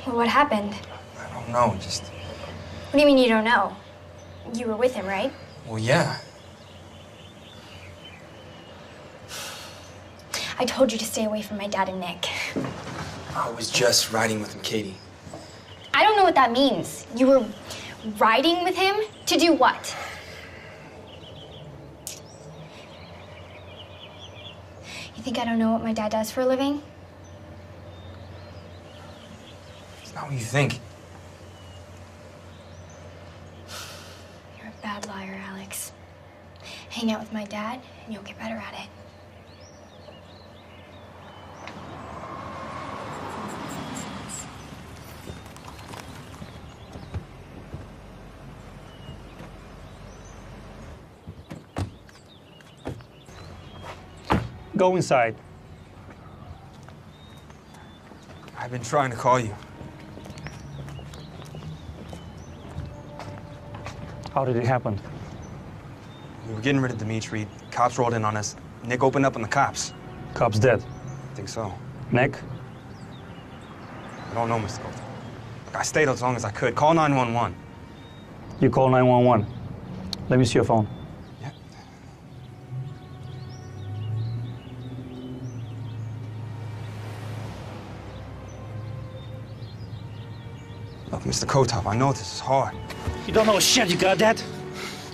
Well, what happened? I don't know, just... What do you mean you don't know? You were with him, right? Well, yeah. I told you to stay away from my dad and Nick. I was just riding with him, Katie. I don't know what that means. You were riding with him? To do what? You think I don't know what my dad does for a living? It's not what you think. You're a bad liar, Alex. Hang out with my dad, and you'll get better at it. Go inside. I've been trying to call you. How did it happen? We were getting rid of Dimitri. Cops rolled in on us. Nick opened up on the cops. Cop's dead. I think so. Nick? I don't know, Mr. Gold. I stayed as long as I could. Call 911. You call 911. Let me see your phone. Look, Mr. Kotov, I know this is hard. You don't know shit, you got that?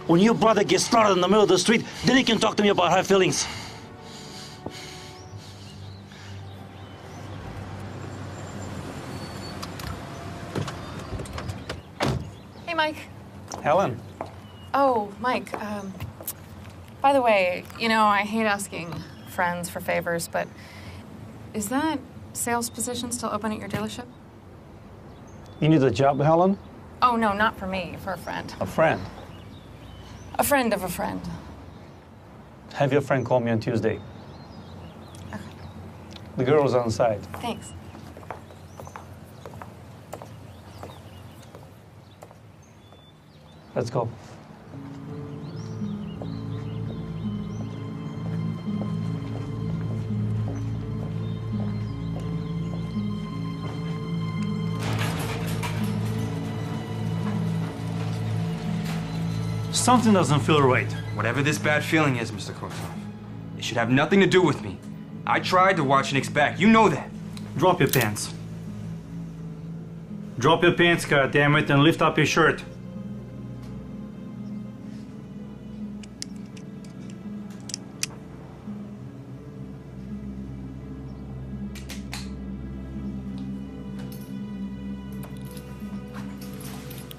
When your brother gets started in the middle of the street, then he can talk to me about her feelings. Hey, Mike. Helen. Oh, Mike, by the way, you know, I hate asking friends for favors, but is that sales position still open at your dealership? You need a job, Helen? Oh, no, not for me, for a friend. A friend. A friend of a friend. Have your friend call me on Tuesday. Okay. The girl's on site. Thanks. Let's go. Something doesn't feel right. Whatever this bad feeling is, Mr. Kotov, it should have nothing to do with me. I tried to watch Nick's back. You know that. Drop your pants. Drop your pants, goddammit, and lift up your shirt.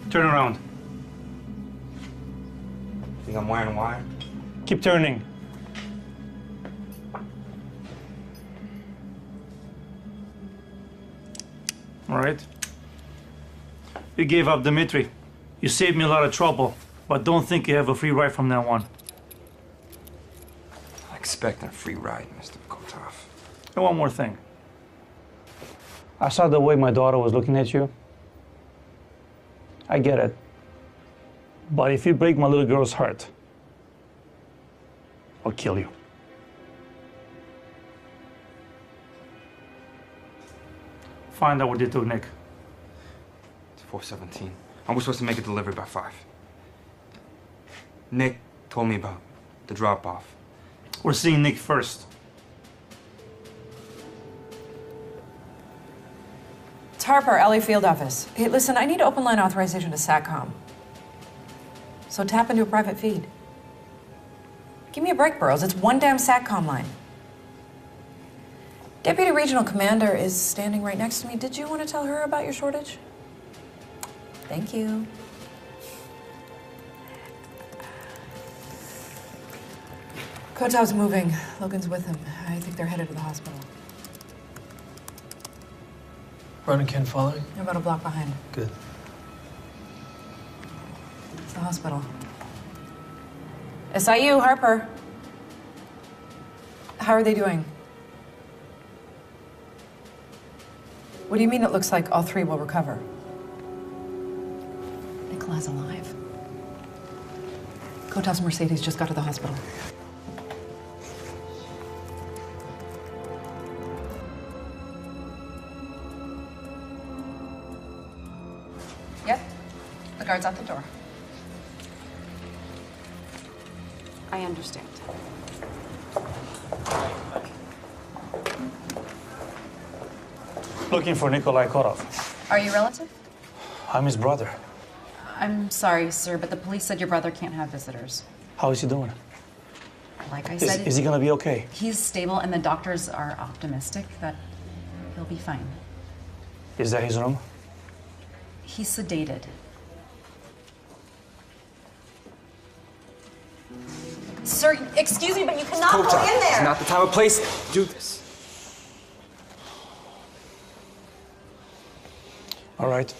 Turn around. Think I'm wearing a wire? Keep turning. All right. You gave up Dimitri. You saved me a lot of trouble, but don't think you have a free ride from now on. I expect a free ride, Mr. Kotov. And one more thing. I saw the way my daughter was looking at you. I get it. But if you break my little girl's heart, I'll kill you. Find out what they took Nick. It's 4:17. I was supposed to make a delivery by 5. Nick told me about the drop-off. We're seeing Nick first. It's Harper, LA Field Office. Hey, listen, I need open line authorization to SATCOM. So tap into a private feed. Give me a break, Burroughs. It's one damn SATCOM line. Deputy Regional Commander is standing right next to me. Did you want to tell her about your shortage? Thank you. Kotov's moving. Logan's with him. I think they're headed to the hospital. Ron and Ken following? They're about a block behind. Good. It's the hospital. SIU, Harper. How are they doing? What do you mean it looks like all three will recover? Nicola's alive. Kotov's Mercedes just got to the hospital. Yep. The guard's out the door. I understand. Looking for Nikolai Kotov. Are you a relative? I'm his brother. I'm sorry, sir, but the police said your brother can't have visitors. How is he doing? Like I said, Is he gonna be okay? he's stable, and the doctors are optimistic that he'll be fine. Is that his room? He's sedated. Sir, excuse me, but you cannot go in there! It's not the time or place to do this. All right.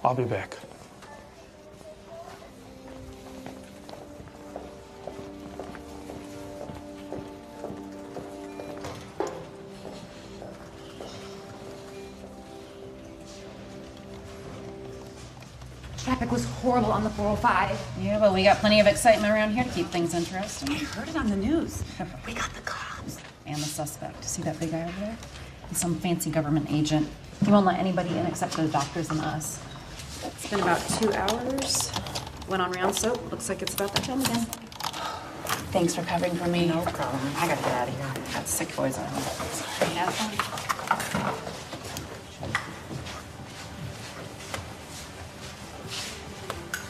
I'll be back. Traffic was horrible on the 405. Yeah, but we got plenty of excitement around here to keep things interesting. I heard it on the news. We got the cops. And the suspect. See that big guy over there? He's some fancy government agent. He won't let anybody in except the doctors and us. It's been about 2 hours. Went on round soap. Looks like it's about that time again. Thanks for covering for me. No problem. I gotta get out of here. Got sick boys on. Sorry, have fun.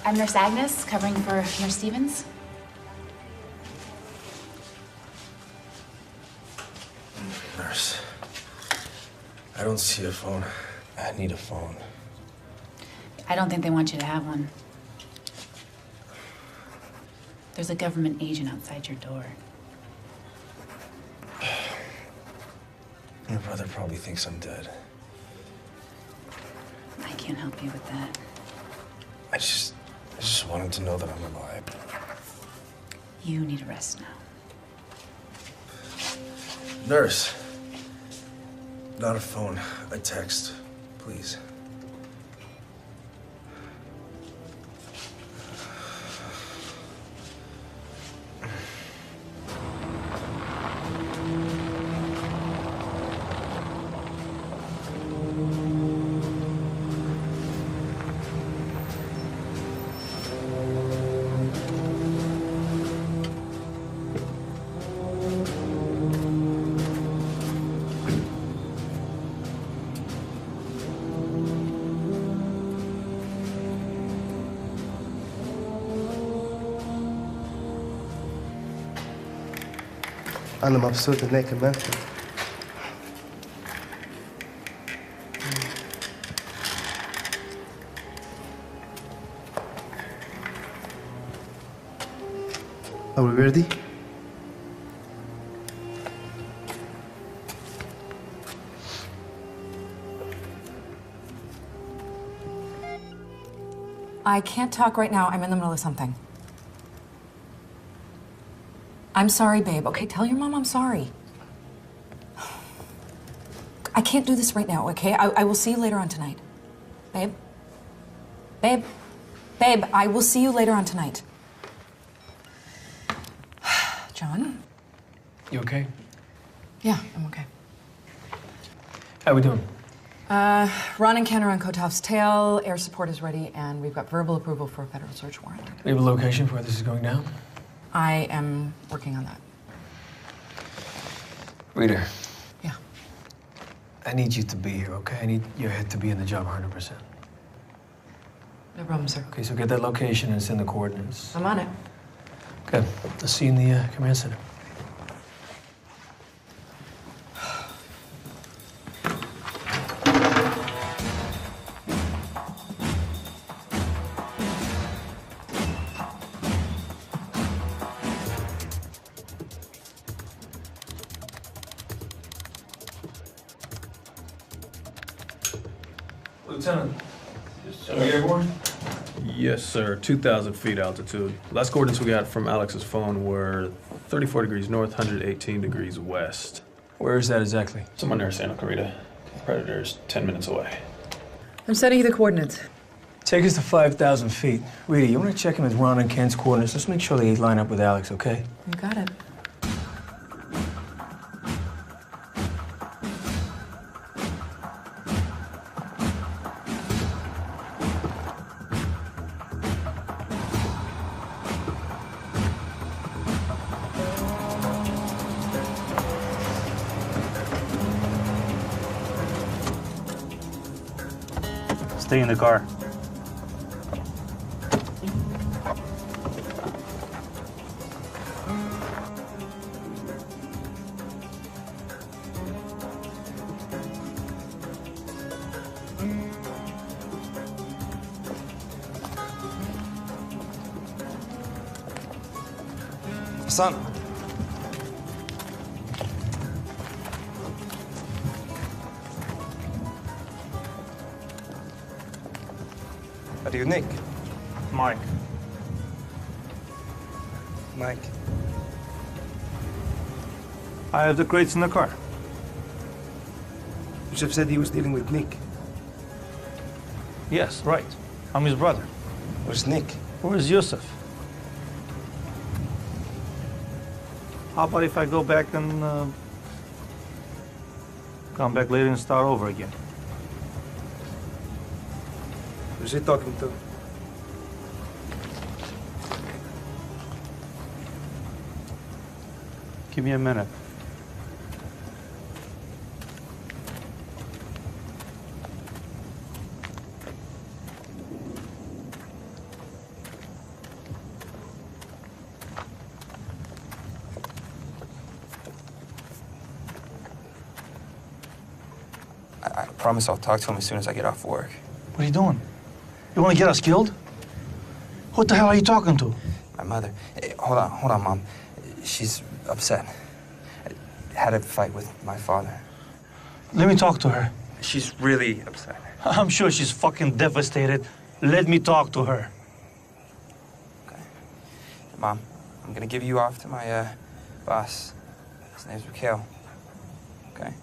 I'm Nurse Agnes, covering for Nurse Stevens. Nurse, I don't see a phone. I need a phone. I don't think they want you to have one. There's a government agent outside your door. My brother probably thinks I'm dead. I can't help you with that. I just want him to know that I'm alive. You need a rest now. Nurse, not a phone, a text, please. أنا مبسوط إنك كمان. Are we ready? I can't talk right now. I'm in the middle of something. I'm sorry, babe. Okay, tell your mom I'm sorry. I can't do this right now, okay? I will see you later on tonight. Babe? Babe? Babe, I will see you later on tonight. John? You okay? Yeah, I'm okay. How we doing? Ron and Ken are on Kotov's tail. Air support is ready, and we've got verbal approval for a federal search warrant. We have a location for where this is going down? I am working on that. Rita. Yeah. I need you to be here, okay? I need your head to be in the job 100%. No problem, sir. Okay, so get that location and send the coordinates. I'm on it. Good. I'll see you in the command center. Lieutenant. Are you airborne? Yes, sir. 2,000 feet altitude. Last coordinates we got from Alex's phone were 34 degrees north, 118 degrees west. Where is that exactly? Somewhere near Santa Clarita. Predator's 10 minutes away. I'm sending you the coordinates. Take us to 5,000 feet. Rita, you want to check in with Ron and Ken's coordinates? Let's make sure they line up with Alex, okay? You got it. Stay in the car. Son. Are you Nick? Mike. Mike. I have the crates in the car. Yusuf said he was dealing with Nick. Yes, right. I'm his brother. Where's Nick? Where's Yusuf? How about if I go back and come back later and start over again? Who's he talking to? Give me a minute. I promise I'll talk to him as soon as I get off work. What are you doing? You want to get us killed? What the hell are you talking to? My mother. Hey, hold on, Mom. She's upset. I had a fight with my father. Let me talk to her. She's really upset. I'm sure she's fucking devastated. Let me talk to her. Mom, I'm gonna give you off to my boss. His name's Mikhail. Okay?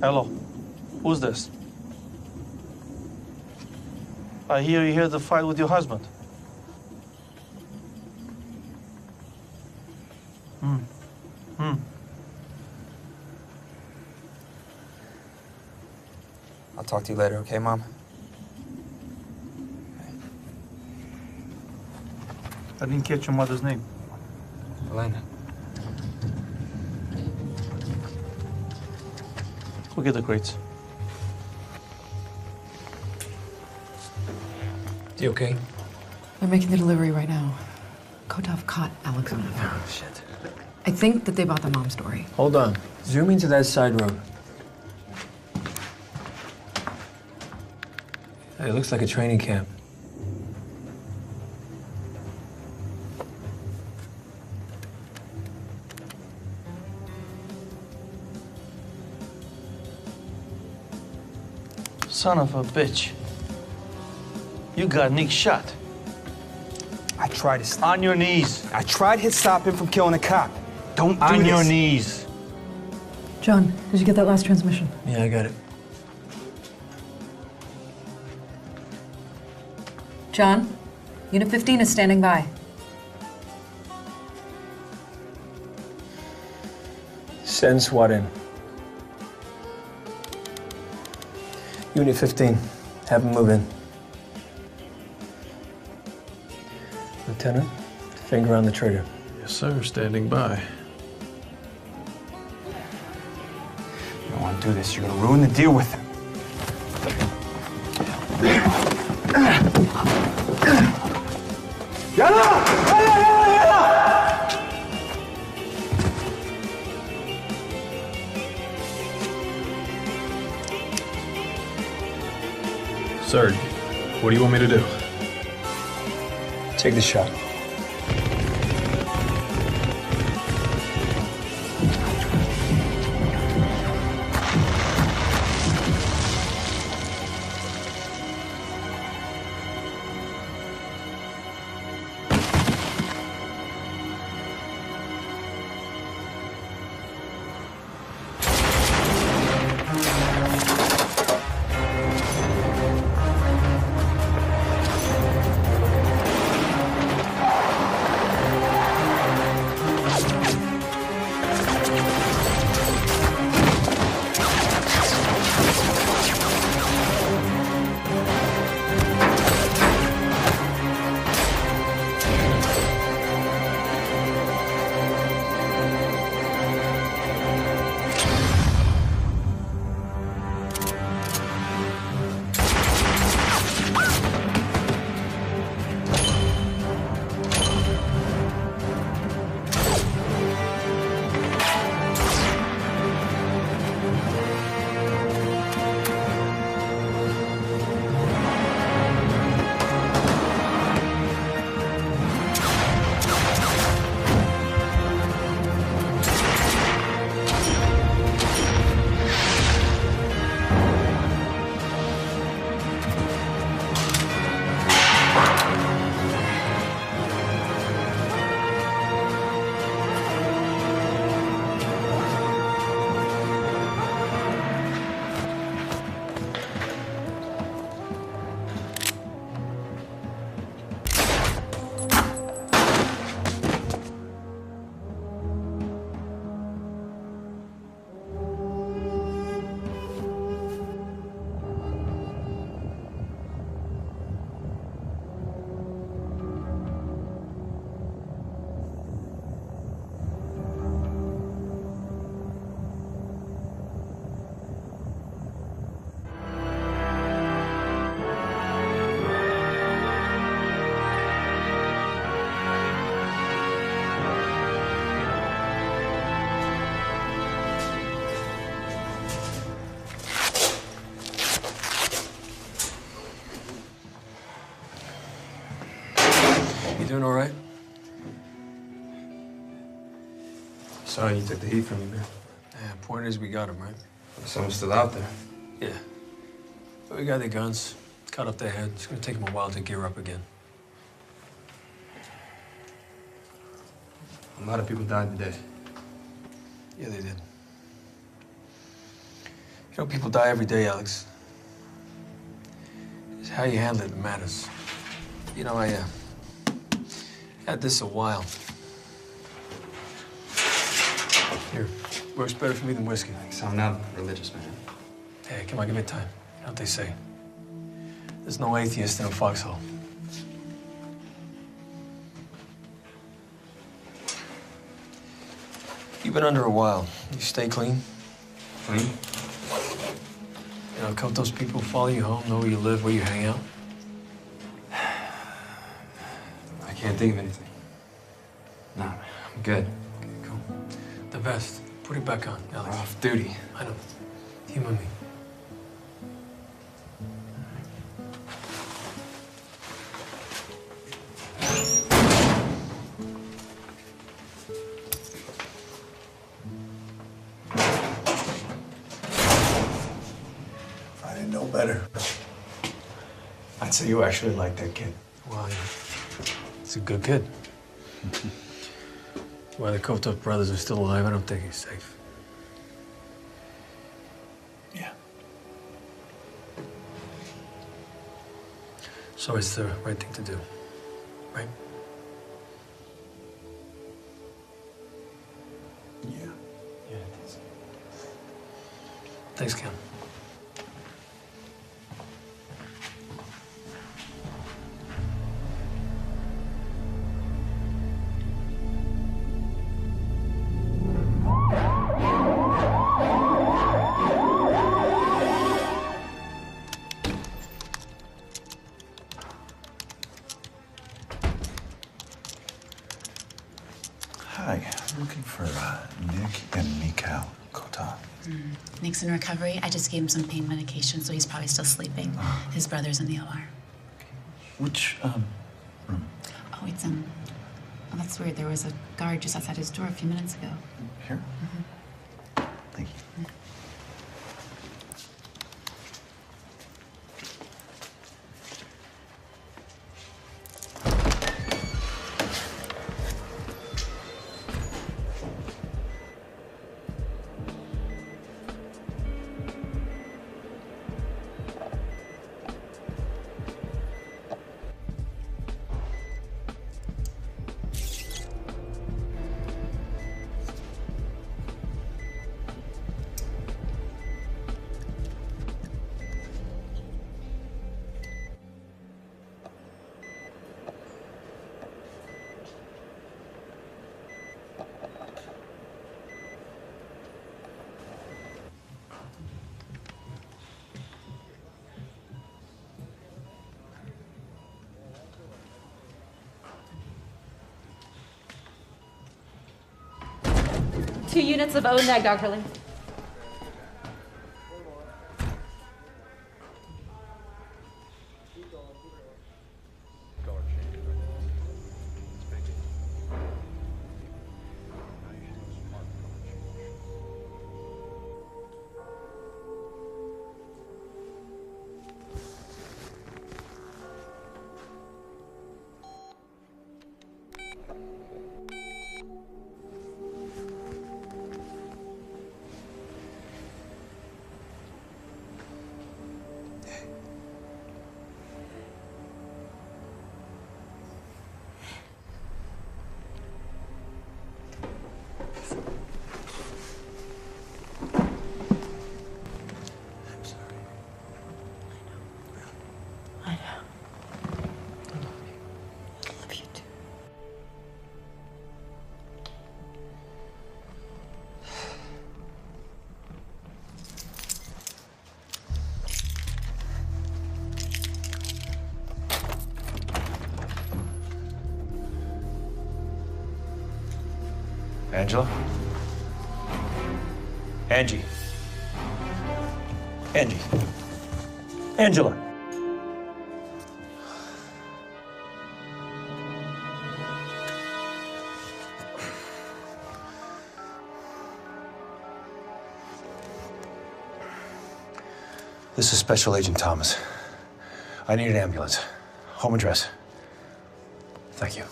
Hello. Who's this? I hear you had the fight with your husband. I'll talk to you later, okay, Mom? I didn't catch your mother's name. Elena. Go get the crates. You okay? They're making the delivery right now. Kotov caught Alex on the phone. Oh, shit. I think that they bought the mom story. Hold on. Zoom into that side road. Hey, it looks like a training camp. Son of a bitch. You got Nick shot. I tried to stop. On your knees. I tried to stop him from killing a cop. Don't do On this. your knees. John, did you get that last transmission? Yeah, I got it. John, Unit 15 is standing by. Send SWAT in. Unit 15, have them move in. Lieutenant, finger on the trigger. Yes, sir. Standing by. You don't want to do this. You're going to ruin the deal with him. Sir, what do you want me to do? Take the shot. You doing all right? Sorry you took the heat from me, man. Yeah, point is we got him, right? Someone's still out there. Yeah. But we got their guns, cut up their head. It's gonna take them a while to gear up again. A lot of people died today. Yeah, they did. You know, people die every day, Alex. It's how you handle it that matters. You know, I had this a while. Here, works better for me than whiskey. Thanks. I'm not religious, man. Hey, come on, give me time. You know what they say. There's no atheist in a foxhole. You've been under a while. You stay clean? Clean? You know, a couple of those people who follow you home, know where you live, where you hang out. I can't think of anything. No, I'm good. Okay, cool. The vest. Put it back on, Alex. We're off duty. I know. Humor me. I didn't know better. I'd say you actually like that kid. Well, yeah. He's a good kid. Why the Kotov brothers are still alive, I don't think he's safe. Yeah. So it's the right thing to do, right? Yeah. Yeah, it is. Thanks, Cam. I'm looking for Nick and Mikhail Kotov. Nick's in recovery. I just gave him some pain medication, so he's probably still sleeping. His brother's in the OR. Which, room? Oh, it's oh, that's weird. There was a guard just outside his door a few minutes ago. Here? Thank you. Two units of O-neg, Dr. Lee. Angela? Angie. Angie. Angela. This is Special Agent Thomas. I need an ambulance. Home address. Thank you.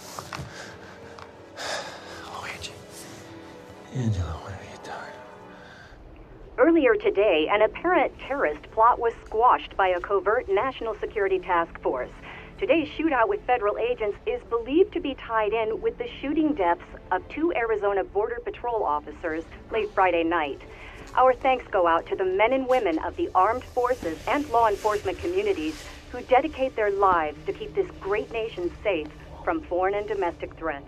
Oh, Angie. Angela, what have you done? Earlier today, an apparent terrorist plot was squashed by a covert national security task force. Today's shootout with federal agents is believed to be tied in with the shooting deaths of 2 Arizona Border Patrol officers late Friday night. Our thanks go out to the men and women of the armed forces and law enforcement communities who dedicate their lives to keep this great nation safe from foreign and domestic threats.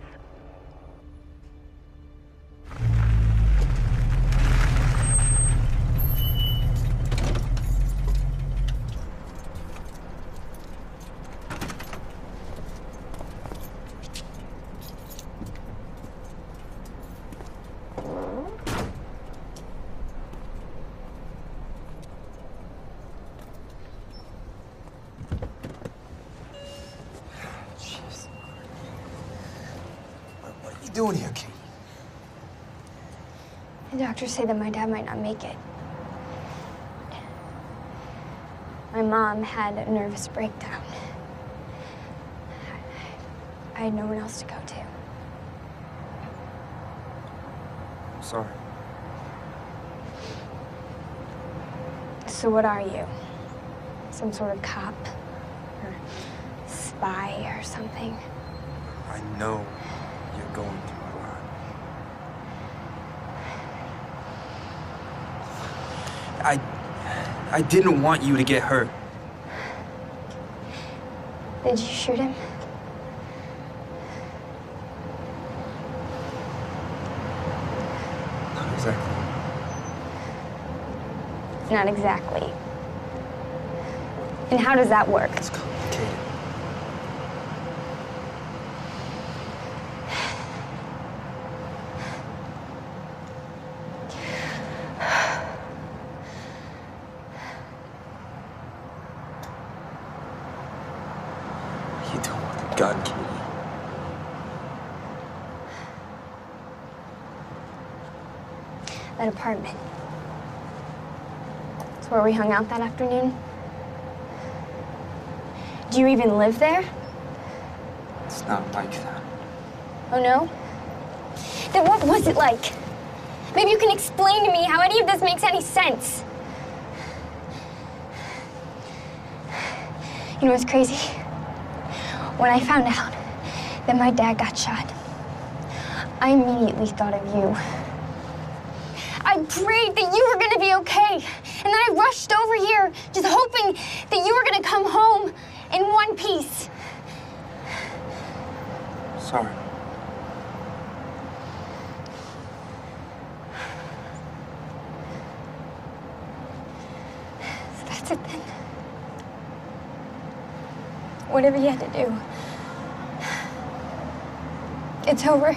What are you doing here, Kate? The doctors say that my dad might not make it. My mom had a nervous breakdown. I had no one else to go to. I'm sorry. So what are you? Some sort of cop? Or spy or something? I know you're going through a lot. I didn't want you to get hurt. Did you shoot him? Not exactly. Not exactly. And how does that work? It's complicated. God, Katie. That apartment. It's where we hung out that afternoon. Do you even live there? It's not like that. Oh, no? Then what was it like? Maybe you can explain to me how any of this makes any sense. You know what's crazy? When I found out that my dad got shot, I immediately thought of you. I prayed that you were gonna be okay, and then I rushed over here, just hoping that you were gonna come home in one piece. Sorry. So that's it then. Whatever you had to do, it's over.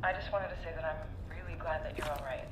I just wanted to say that I'm really glad that you're all right.